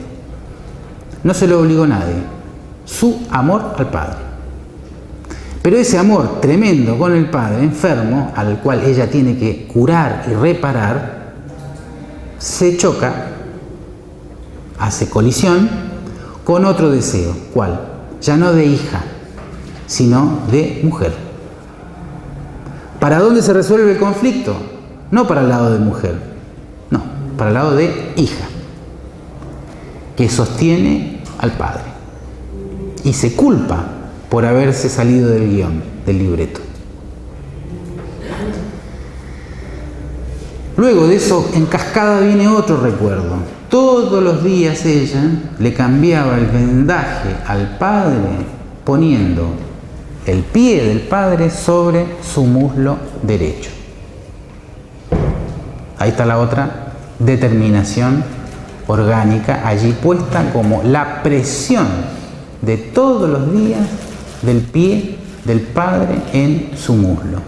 No se lo obligó nadie. Su amor al padre. Pero ese amor tremendo con el padre enfermo, al cual ella tiene que curar y reparar, se choca, hace colisión con otro deseo. ¿Cuál? Ya no de hija, sino de mujer. ¿Para dónde se resuelve el conflicto? No para el lado de mujer, no, para el lado de hija, que sostiene al padre y se culpa por haberse salido del guión, del libreto. Luego de eso, en cascada viene otro recuerdo. Todos los días ella le cambiaba el vendaje al padre poniendo el pie del padre sobre su muslo derecho. Ahí está la otra determinación orgánica allí puesta como la presión de todos los días del pie del padre en su muslo.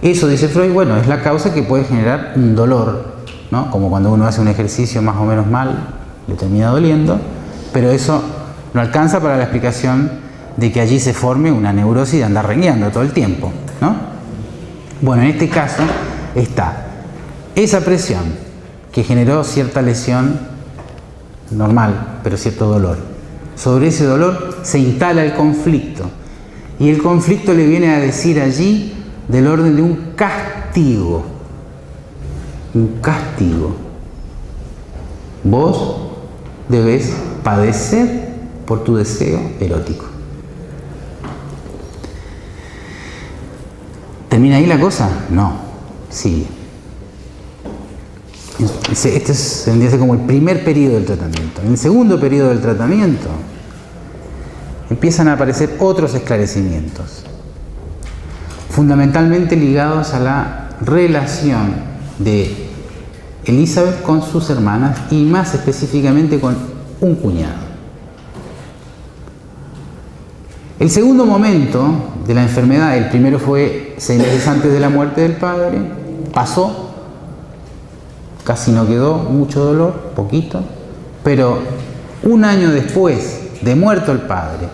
Eso, dice Freud, bueno, es la causa que puede generar un dolor, ¿no? Como cuando uno hace un ejercicio más o menos mal, le termina doliendo, pero eso no alcanza para la explicación de que allí se forme una neurosis de andar rengueando todo el tiempo, ¿no? Bueno, en este caso está esa presión que generó cierta lesión normal, pero cierto dolor. Sobre ese dolor se instala el conflicto. Y el conflicto le viene a decir allí del orden de un castigo. Un castigo. Vos debes padecer por tu deseo erótico. ¿Termina ahí la cosa? No, sigue. Este es como el primer periodo del tratamiento. En el segundo periodo del tratamiento, empiezan a aparecer otros esclarecimientos, fundamentalmente ligados a la relación de Elizabeth con sus hermanas y más específicamente con un cuñado. El segundo momento de la enfermedad, el primero fue 6 meses antes de la muerte del padre, pasó, casi no quedó, mucho dolor, poquito, pero un año después de muerto el padre,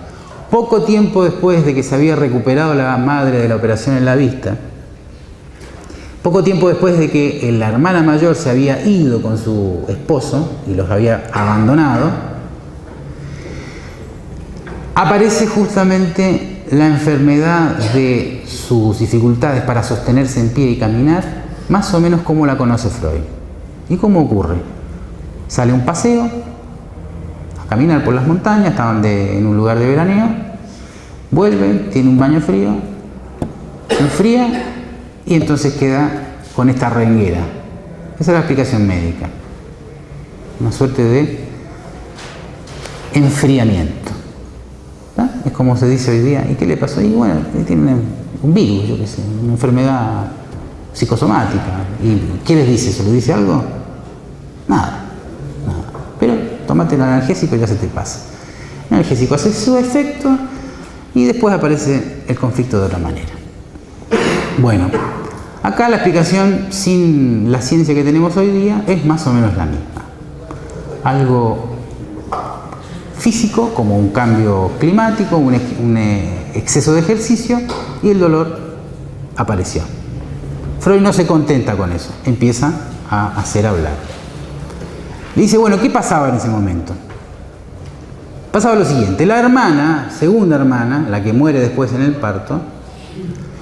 poco tiempo después de que se había recuperado la madre de la operación en la vista, poco tiempo después de que la hermana mayor se había ido con su esposo y los había abandonado, aparece justamente la enfermedad de sus dificultades para sostenerse en pie y caminar, más o menos como la conoce Freud. ¿Y cómo ocurre? Sale a un paseo, a caminar por las montañas, estaban en un lugar de veraneo, vuelve, tiene un baño frío, se enfría y entonces queda con esta renguera. Esa es la explicación médica. Una suerte de enfriamiento. ¿No? Es como se dice hoy día. ¿Y qué le pasó? Y bueno, tiene un virus, yo qué sé, una enfermedad psicosomática. ¿Y qué les dice eso? ¿Le dice algo? Nada. Pero tómate el analgésico y ya se te pasa. El analgésico hace su efecto y después aparece el conflicto de otra manera. Bueno, acá la explicación sin la ciencia que tenemos hoy día es más o menos la misma. Algo físico, como un cambio climático, un exceso de ejercicio, y el dolor apareció. Freud no se contenta con eso, empieza a hacer hablar. Le dice, bueno, ¿qué pasaba en ese momento? Pasaba lo siguiente, la hermana, segunda hermana, la que muere después en el parto,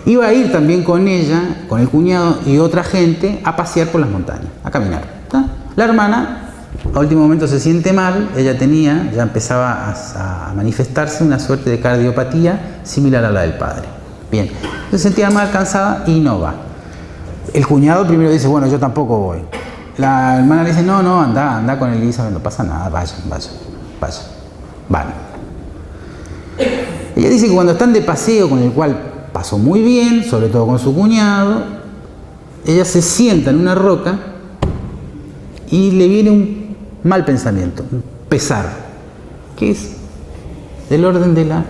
iba a ir también con ella, con el cuñado y otra gente, a pasear por las montañas, a caminar. ¿Está? La hermana, a último momento se siente mal, ya empezaba a manifestarse una suerte de cardiopatía similar a la del padre. Bien, se sentía mal, cansada y no va. El cuñado primero dice, bueno, yo tampoco voy. La hermana le dice, no, anda con Elizabeth, no pasa nada, vayan. Van. Ella dice que cuando están de paseo, con el cual pasó muy bien, sobre todo con su cuñado, ella se sienta en una roca y le viene un mal pensamiento, un pesar, que es del orden de la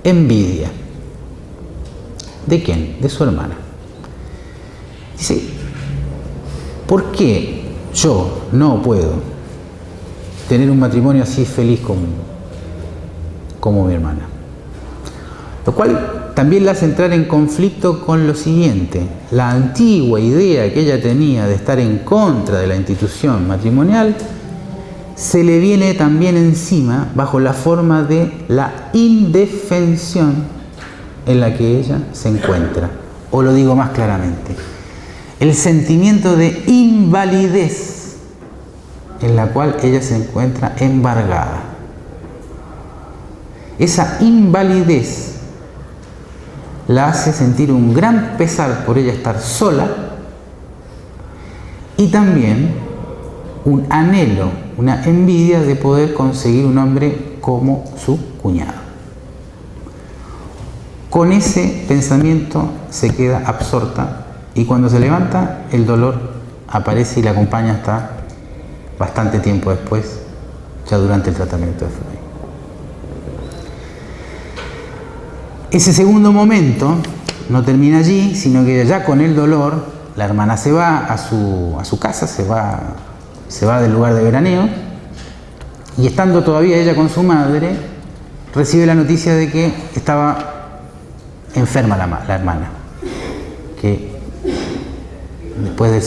envidia. ¿De quién? De su hermana. Dice, ¿por qué yo no puedo tener un matrimonio así feliz como mi hermana? Lo cual también la hace entrar en conflicto con lo siguiente: la antigua idea que ella tenía de estar en contra de la institución matrimonial se le viene también encima bajo la forma de la indefensión en la que ella se encuentra. O lo digo más claramente, el sentimiento de invalidez en la cual ella se encuentra embargada. Esa invalidez la hace sentir un gran pesar por ella estar sola y también un anhelo, una envidia de poder conseguir un hombre como su cuñado. Con ese pensamiento se queda absorta y cuando se levanta el dolor aparece y la acompaña hasta bastante tiempo después, ya durante el tratamiento de Freud. Ese segundo momento no termina allí, sino que ya con el dolor, la hermana se va a su casa, se va del lugar de veraneo, y estando todavía ella con su madre, recibe la noticia de que estaba enferma la hermana, que después del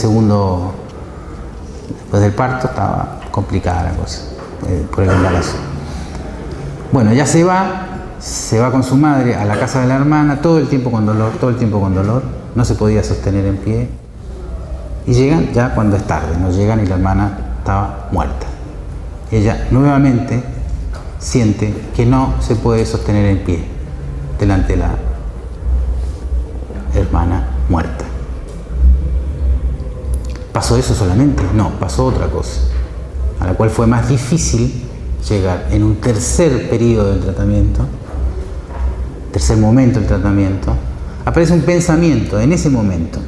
parto estaba complicada la cosa, por el embarazo. Bueno, ella se va con su madre a la casa de la hermana, todo el tiempo con dolor, no se podía sostener en pie, y llegan ya cuando es tarde, no llegan y la hermana estaba muerta. Ella nuevamente siente que no se puede sostener en pie delante de la hermana muerta. ¿Pasó eso solamente? No, pasó otra cosa, a la cual fue más difícil llegar en un tercer periodo del tratamiento, tercer momento del tratamiento, aparece un pensamiento en ese momento,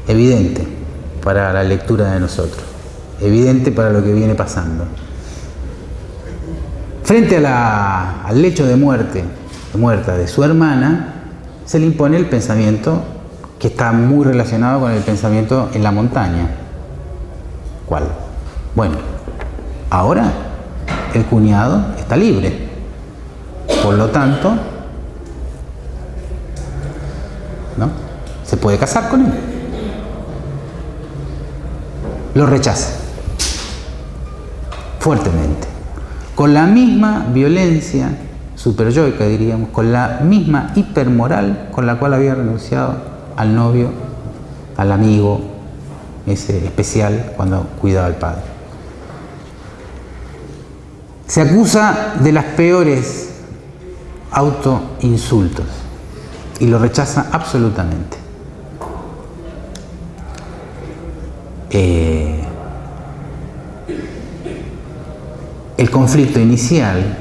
evidente para la lectura de nosotros, evidente para lo que viene pasando. Frente al lecho de muerta de su hermana, se le impone el pensamiento que está muy relacionado con el pensamiento en la montaña. ¿Cuál? Bueno, ahora el cuñado está libre, por lo tanto, ¿no?, se puede casar con él. Lo rechaza fuertemente, con la misma violencia superyoica, diríamos, con la misma hipermoral con la cual había renunciado al novio, al amigo ese especial cuando cuidaba al padre. Se acusa de las peores autoinsultos y lo rechaza absolutamente. El conflicto inicial,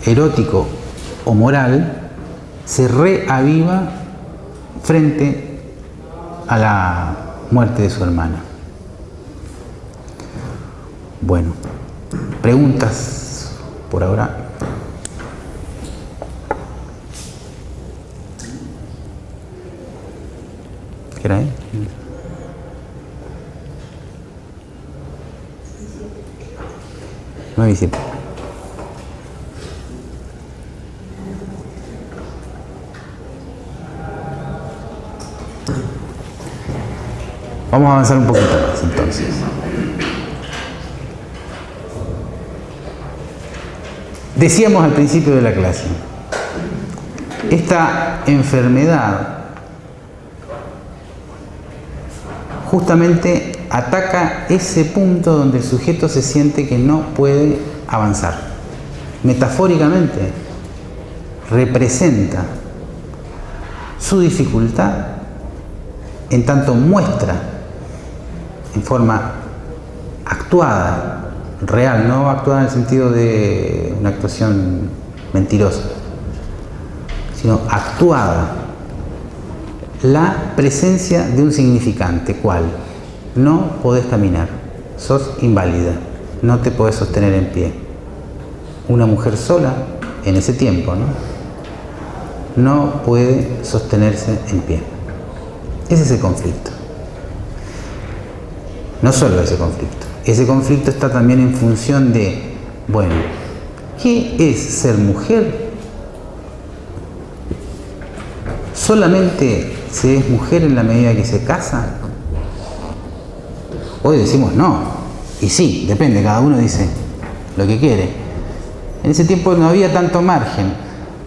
erótico o moral, se reaviva frente a la muerte de su hermana. Bueno, preguntas por ahora. ¿Qué era, 9 y 7. Vamos a avanzar un poquito más entonces. Decíamos al principio de la clase, esta enfermedad justamente ataca ese punto donde el sujeto se siente que no puede avanzar. Metafóricamente, representa su dificultad en tanto muestra en forma actuada, real, no actuada en el sentido de una actuación mentirosa, sino actuada, la presencia de un significante. ¿Cuál? No podés caminar, sos inválida, no te podés sostener en pie. Una mujer sola, en ese tiempo, no puede sostenerse en pie. Ese es el conflicto. No solo ese conflicto está también en función de, bueno, ¿qué es ser mujer? ¿Solamente se es mujer en la medida que se casa? Hoy decimos no, y sí, depende, cada uno dice lo que quiere. En ese tiempo no había tanto margen.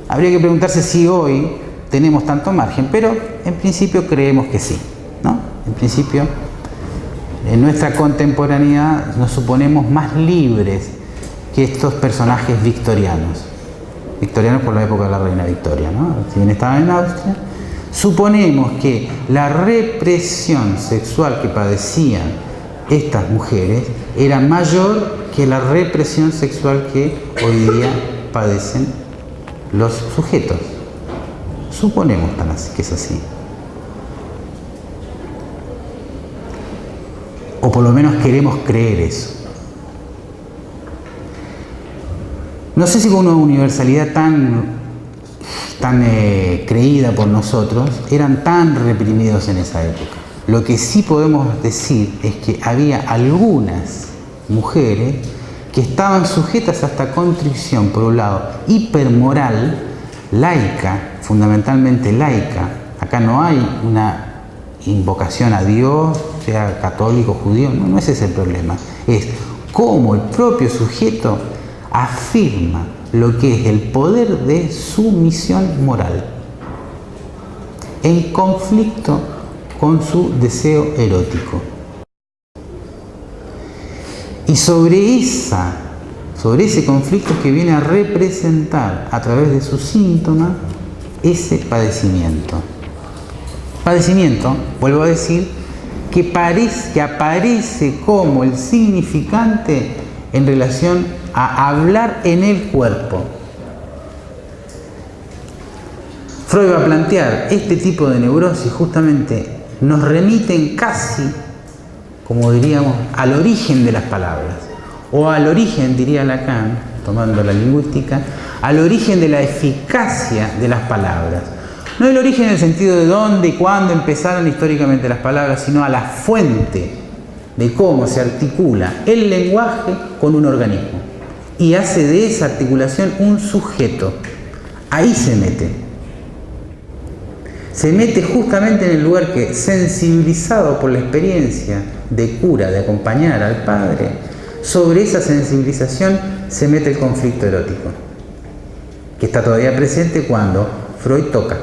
Habría que preguntarse si hoy tenemos tanto margen, pero en principio creemos que sí, ¿no? En principio, en nuestra contemporaneidad nos suponemos más libres que estos personajes victorianos. Victorianos por la época de la reina Victoria, ¿no? Si bien estaban en Austria, suponemos que la represión sexual que padecían estas mujeres era mayor que la represión sexual que hoy día padecen los sujetos. Suponemos que es así. O por lo menos queremos creer eso. No sé si con una universalidad tan creída por nosotros, eran tan reprimidos en esa época. Lo que sí podemos decir es que había algunas mujeres que estaban sujetas a esta contrición, por un lado, hipermoral, laica, fundamentalmente laica. Acá no hay una invocación a Dios, sea católico, judío, no ese es el problema. Es cómo el propio sujeto afirma lo que es el poder de su misión moral en conflicto con su deseo erótico. Y sobre ese conflicto que viene a representar a través de su síntoma ese padecimiento. Padecimiento, vuelvo a decir, que aparece como el significante en relación a hablar en el cuerpo. Freud va a plantear este tipo de neurosis justamente nos remiten casi, como diríamos, al origen de las palabras, o al origen, diría Lacan, tomando la lingüística, al origen de la eficacia de las palabras. No el origen en el sentido de dónde y cuándo empezaron históricamente las palabras, sino a la fuente de cómo se articula el lenguaje con un organismo. Y hace de esa articulación un sujeto. Ahí se mete. Se mete justamente en el lugar que, sensibilizado por la experiencia de cura, de acompañar al padre, sobre esa sensibilización se mete el conflicto erótico, que está todavía presente cuando Freud toca.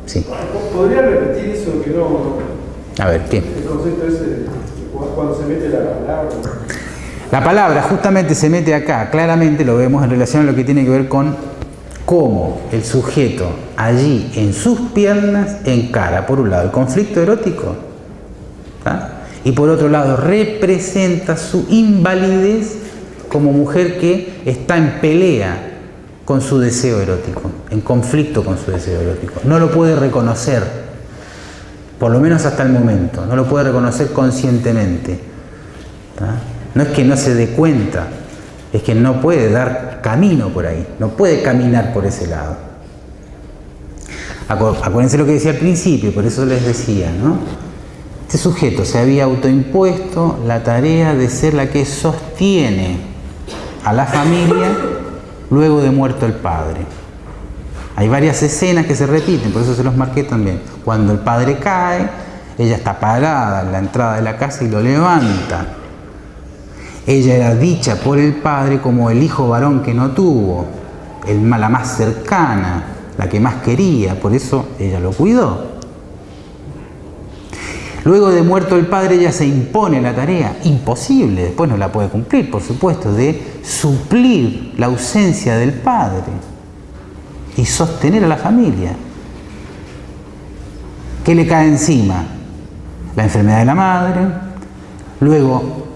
Sí. ¿Podría repetir eso que no? A ver, ¿qué? El concepto ese, cuando se mete la palabra. La palabra justamente se mete acá, claramente lo vemos en relación a lo que tiene que ver con cómo el sujeto allí en sus piernas encara, por un lado, el conflicto erótico, ¿tá? Y por otro lado, representa su invalidez como mujer que está en pelea con su deseo erótico, en conflicto con su deseo erótico. No lo puede reconocer, por lo menos hasta el momento, no lo puede reconocer conscientemente, ¿tá? No es que no se dé cuenta, es que no puede dar camino por ahí, no puede caminar por ese lado. Acuérdense lo que decía al principio, por eso les decía, ¿no? Este sujeto se había autoimpuesto la tarea de ser la que sostiene a la familia luego de muerto el padre. Hay varias escenas que se repiten, por eso se los marqué también. Cuando el padre cae, ella está parada en la entrada de la casa y lo levanta. Ella era dicha por el padre como el hijo varón que no tuvo, la más cercana, la que más quería, por eso ella lo cuidó. Luego de muerto el padre, ella se impone la tarea, imposible, después no la puede cumplir, por supuesto, de suplir la ausencia del padre y sostener a la familia. ¿Qué le cae encima? La enfermedad de la madre, luego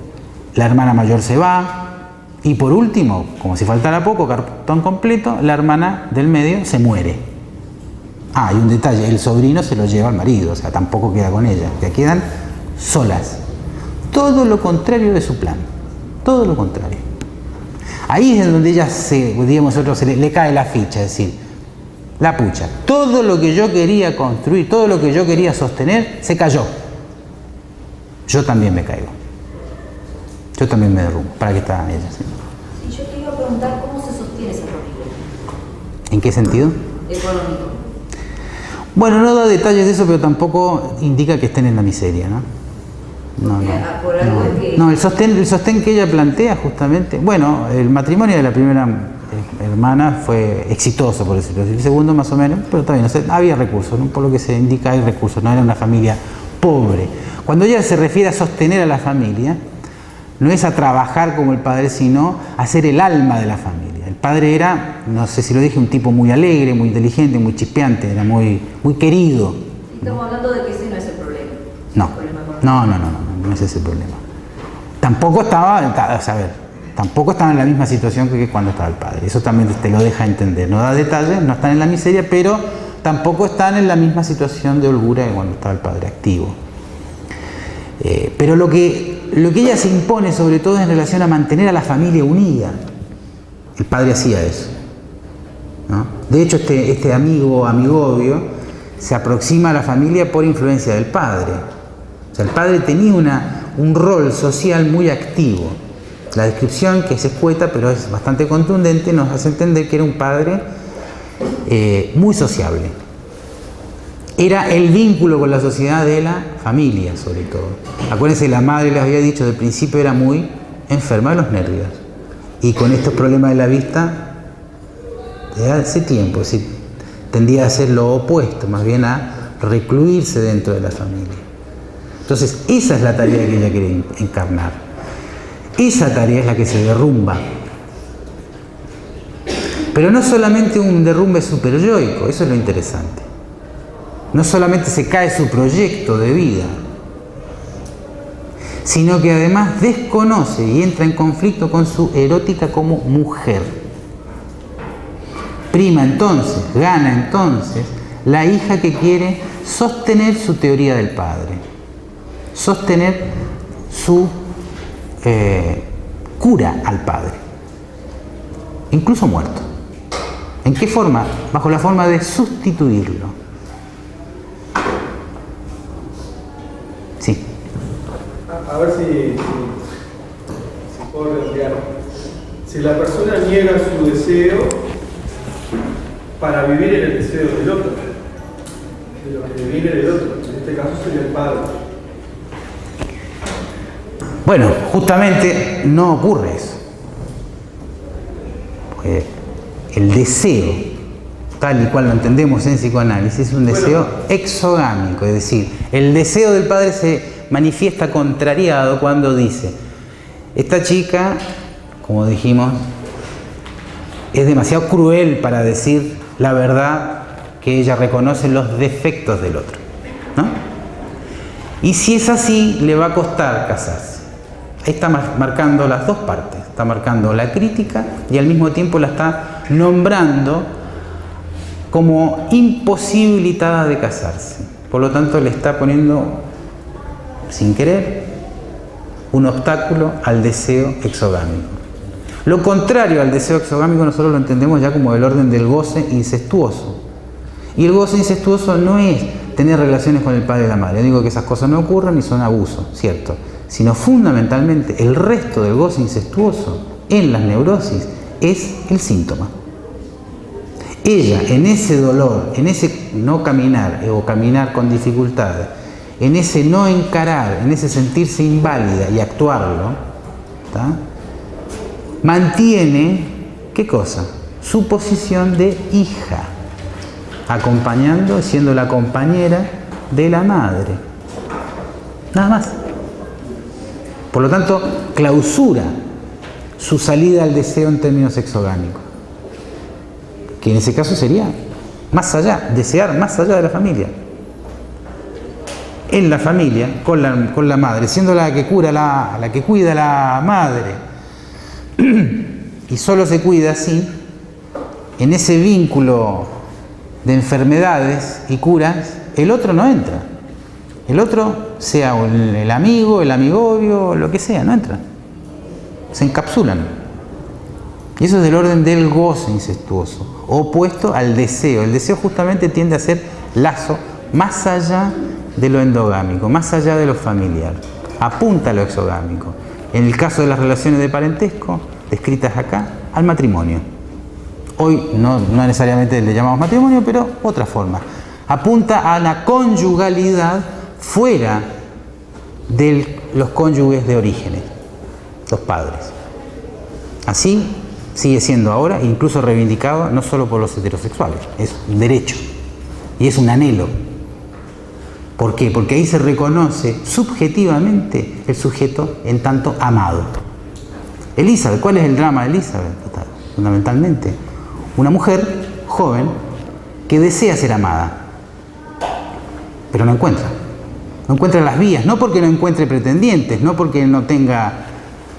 la hermana mayor se va y por último, como si faltara poco, cartón completo, la hermana del medio se muere. Ah, y un detalle, el sobrino se lo lleva al marido, o sea, tampoco queda con ella, ya quedan solas. Todo lo contrario de su plan, todo lo contrario. Ahí es donde ella digamos nosotros, le cae la ficha, es decir, la pucha, todo lo que yo quería construir, todo lo que yo quería sostener, se cayó. Yo también me caigo. Yo también me derrumbo. ¿Para qué está ella? ¿Sí? Sí, yo te iba a preguntar cómo se sostiene esa familia. ¿En qué sentido? Económico. Bueno, no da detalles de eso, pero tampoco indica que estén en la miseria, ¿no? Por algo que... No, el sostén que ella plantea justamente, bueno, el matrimonio de la primera hermana fue exitoso, por decirlo así, el segundo más o menos, pero también, o sea, había recursos, ¿no? Por lo que se indica hay recursos, no era una familia pobre. Cuando ella se refiere a sostener a la familia, no es a trabajar como el padre, sino a ser el alma de la familia. El padre era, no sé si lo dije, un tipo muy alegre, muy inteligente, muy chispeante, era muy querido. Estamos hablando de que ese no es el problema. No es ese el problema. Tampoco estaba en la misma situación que cuando estaba el padre. Eso también te lo deja entender. No da detalles, no están en la miseria, pero tampoco están en la misma situación de holgura que cuando estaba el padre activo. Pero lo que ella se impone sobre todo es en relación a mantener a la familia unida. El padre hacía eso, ¿no? De hecho, este amigovio se aproxima a la familia por influencia del padre. O sea, el padre tenía un rol social muy activo. La descripción, que es escueta, pero es bastante contundente, nos hace entender que era un padre muy sociable. Era el vínculo con la sociedad de la familia, sobre todo. Acuérdense, la madre les había dicho del principio era muy enferma de los nervios. Y con estos problemas de la vista, desde hace tiempo, es decir, tendía a hacer lo opuesto, más bien a recluirse dentro de la familia. Entonces, esa es la tarea que ella quiere encarnar. Esa tarea es la que se derrumba. Pero no solamente un derrumbe superyoico, eso es lo interesante. No solamente se cae su proyecto de vida, sino que además desconoce y entra en conflicto con su erótica como mujer. Prima entonces, gana entonces, la hija que quiere sostener su teoría del padre, sostener su cura al padre, incluso muerto. ¿En qué forma? Bajo la forma de sustituirlo. Sí. A ver si puedo redondear. Si la persona niega su deseo para vivir en el deseo del otro, de lo que viene del otro, en este caso sería el padre. Bueno, justamente no ocurre eso. Porque el deseo, tal y cual lo entendemos en psicoanálisis, es un deseo exogámico, es decir, el deseo del padre se manifiesta contrariado cuando dice: esta chica, como dijimos, es demasiado cruel para decir la verdad, que ella reconoce los defectos del otro, ¿no? Y si es así, le va a costar casarse. Ahí está marcando las dos partes, está marcando la crítica y al mismo tiempo la está nombrando como imposibilitada de casarse. Por lo tanto, le está poniendo, sin querer, un obstáculo al deseo exogámico. Lo contrario al deseo exogámico nosotros lo entendemos ya como el orden del goce incestuoso. Y el goce incestuoso no es tener relaciones con el padre y la madre. Yo digo que esas cosas no ocurren y son abusos, ¿cierto? Sino fundamentalmente el resto del goce incestuoso en las neurosis es el síntoma. Ella, en ese dolor, en ese no caminar o caminar con dificultades, en ese no encarar, en ese sentirse inválida y actuarlo, ¿tá?, mantiene, ¿qué cosa? Su posición de hija, acompañando, siendo la compañera de la madre. Nada más. Por lo tanto, clausura su salida al deseo en términos exogámicos, que en ese caso sería más allá, desear más allá de la familia. En la familia, con la madre, siendo la que cura, la que cuida a la madre, y solo se cuida así, en ese vínculo de enfermedades y curas, el otro no entra. El otro, sea el amigo, el amigovio, lo que sea, no entra. Se encapsulan. Y eso es del orden del goce incestuoso, opuesto al deseo. El deseo justamente tiende a ser lazo más allá de lo endogámico, más allá de lo familiar. Apunta a lo exogámico. En el caso de las relaciones de parentesco, descritas acá, al matrimonio. Hoy no necesariamente le llamamos matrimonio, pero otra forma. Apunta a la conjugalidad fuera de los cónyuges de orígenes, los padres. Así sigue siendo ahora, incluso reivindicado no solo por los heterosexuales, es un derecho y es un anhelo. ¿Por qué? Porque ahí se reconoce subjetivamente el sujeto en tanto amado. Elizabeth, ¿cuál es el drama de Elizabeth? Fundamentalmente, una mujer joven que desea ser amada, pero no encuentra. No encuentra las vías, no porque no encuentre pretendientes, no porque no tenga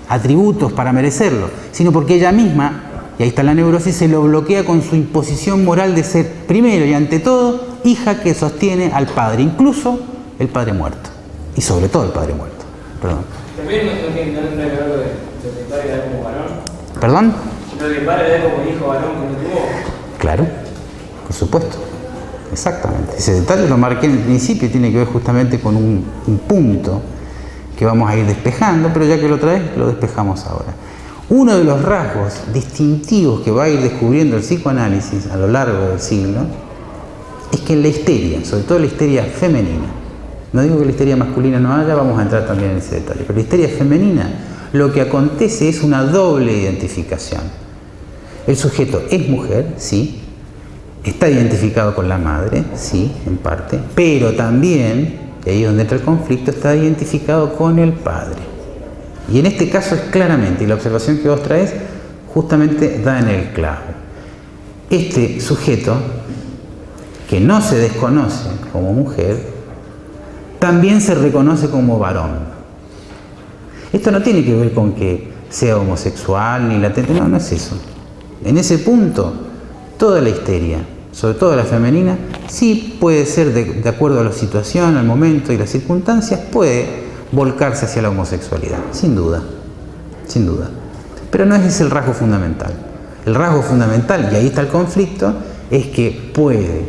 atributos para merecerlo, sino porque ella misma, y ahí está la neurosis, se lo bloquea con su imposición moral de ser, primero y ante todo, hija que sostiene al padre, incluso el padre muerto, y sobre todo el padre muerto. Perdón. ¿También no tiene algo de el padre da como varón? ¿Perdón? ¿Lo que el padre da como hijo varón que no tuvo? Claro, por supuesto. Exactamente. Ese detalle lo marqué en el principio y tiene que ver justamente con un punto que vamos a ir despejando, pero ya que lo traes, lo despejamos ahora. Uno de los rasgos distintivos que va a ir descubriendo el psicoanálisis a lo largo del siglo es que en la histeria, sobre todo la histeria femenina, no digo que la histeria masculina no haya, vamos a entrar también en ese detalle, pero la histeria femenina, lo que acontece es una doble identificación. El sujeto es mujer, sí, está identificado con la madre, sí, en parte, pero también, y ahí es donde entra el conflicto, está identificado con el padre. Y en este caso es claramente, y la observación que vos traes justamente da en el clavo. Este sujeto, que no se desconoce como mujer, también se reconoce como varón. Esto no tiene que ver con que sea homosexual ni latente, no, no es eso. En ese punto, toda la histeria, sobre todo la femenina, sí puede ser de acuerdo a la situación, al momento y las circunstancias, puede volcarse hacia la homosexualidad, sin duda, sin duda. Pero no ese es el rasgo fundamental. El rasgo fundamental, y ahí está el conflicto, es que puede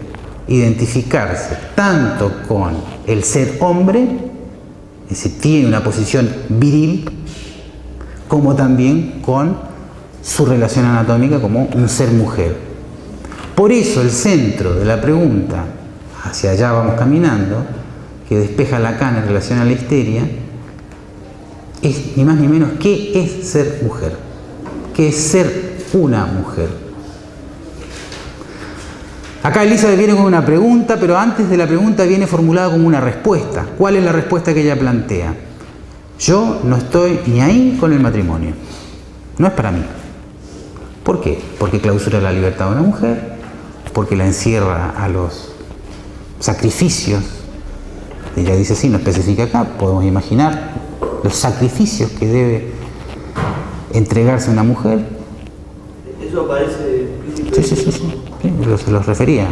identificarse tanto con el ser hombre, es decir, tiene una posición viril, como también con su relación anatómica como un ser mujer. Por eso el centro de la pregunta, hacia allá vamos caminando, que despeja Lacan en relación a la histeria, es ni más ni menos qué es ser mujer, qué es ser una mujer. Acá Elizabeth viene con una pregunta, pero antes de la pregunta viene formulada como una respuesta. ¿Cuál es la respuesta que ella plantea? Yo no estoy ni ahí con el matrimonio. No es para mí. ¿Por qué? Porque clausura la libertad de una mujer, porque la encierra a los sacrificios. Ella dice así, no especifica acá, podemos imaginar los sacrificios que debe entregarse una mujer. Eso aparece explícito. Sí. Los refería.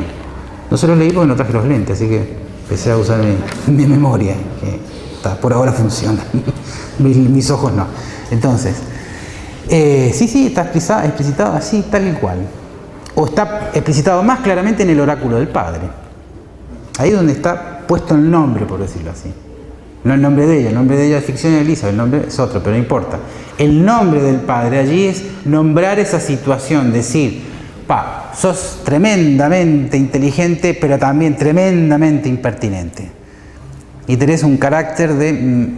No se los leí porque no traje los lentes, así que empecé a usar mi memoria, que por ahora funciona. Mis ojos no. Entonces, sí, está explicitado así, tal y cual. O está explicitado más claramente en el oráculo del Padre. Ahí donde está puesto el nombre, por decirlo así. No el nombre de ella, el nombre de ella es ficción de Elizabeth, el nombre es otro, pero no importa. El nombre del Padre allí es nombrar esa situación, decir, sos tremendamente inteligente, pero también tremendamente impertinente. Y tenés un carácter de...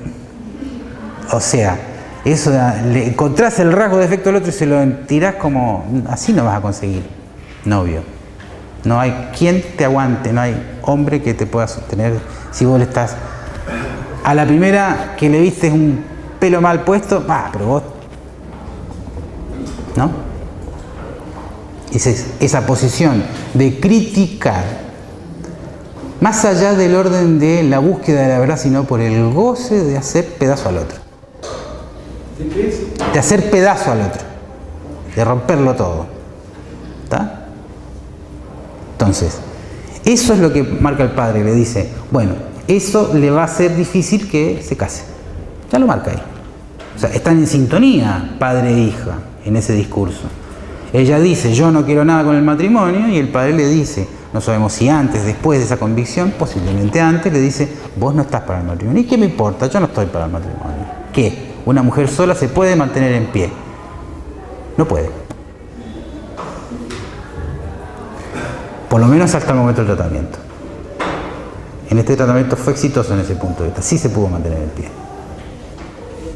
o sea, eso le encontrás el rasgo de defecto del otro y se lo tirás como... así no vas a conseguir novio. No hay quien te aguante, no hay hombre que te pueda sostener si vos le estás... A la primera que le viste un pelo mal puesto, pero vos... ¿no? Esa posición de criticar, más allá del orden de la búsqueda de la verdad, sino por el goce de hacer pedazo al otro. De hacer pedazo al otro. De romperlo todo. ¿Está? Entonces, eso es lo que marca el Padre. Le dice, bueno, eso le va a ser difícil que se case. Ya lo marca ahí. O sea, están en sintonía padre e hija en ese discurso. Ella dice, yo no quiero nada con el matrimonio, y el Padre le dice, no sabemos si antes, después de esa convicción, posiblemente antes, le dice, vos no estás para el matrimonio. ¿Y qué me importa? Yo no estoy para el matrimonio. ¿Qué? ¿Una mujer sola se puede mantener en pie? No puede. Por lo menos hasta el momento del tratamiento. En este tratamiento fue exitoso en ese punto de vista. Sí se pudo mantener en pie.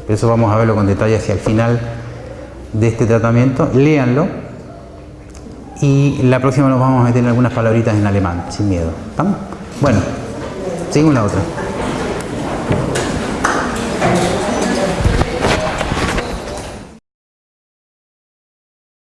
Pero eso vamos a verlo con detalle hacia el final de este tratamiento. Léanlo. Y la próxima nos vamos a meter en algunas palabritas en alemán, sin miedo. ¿Estamos? Bueno, seguimos la otra.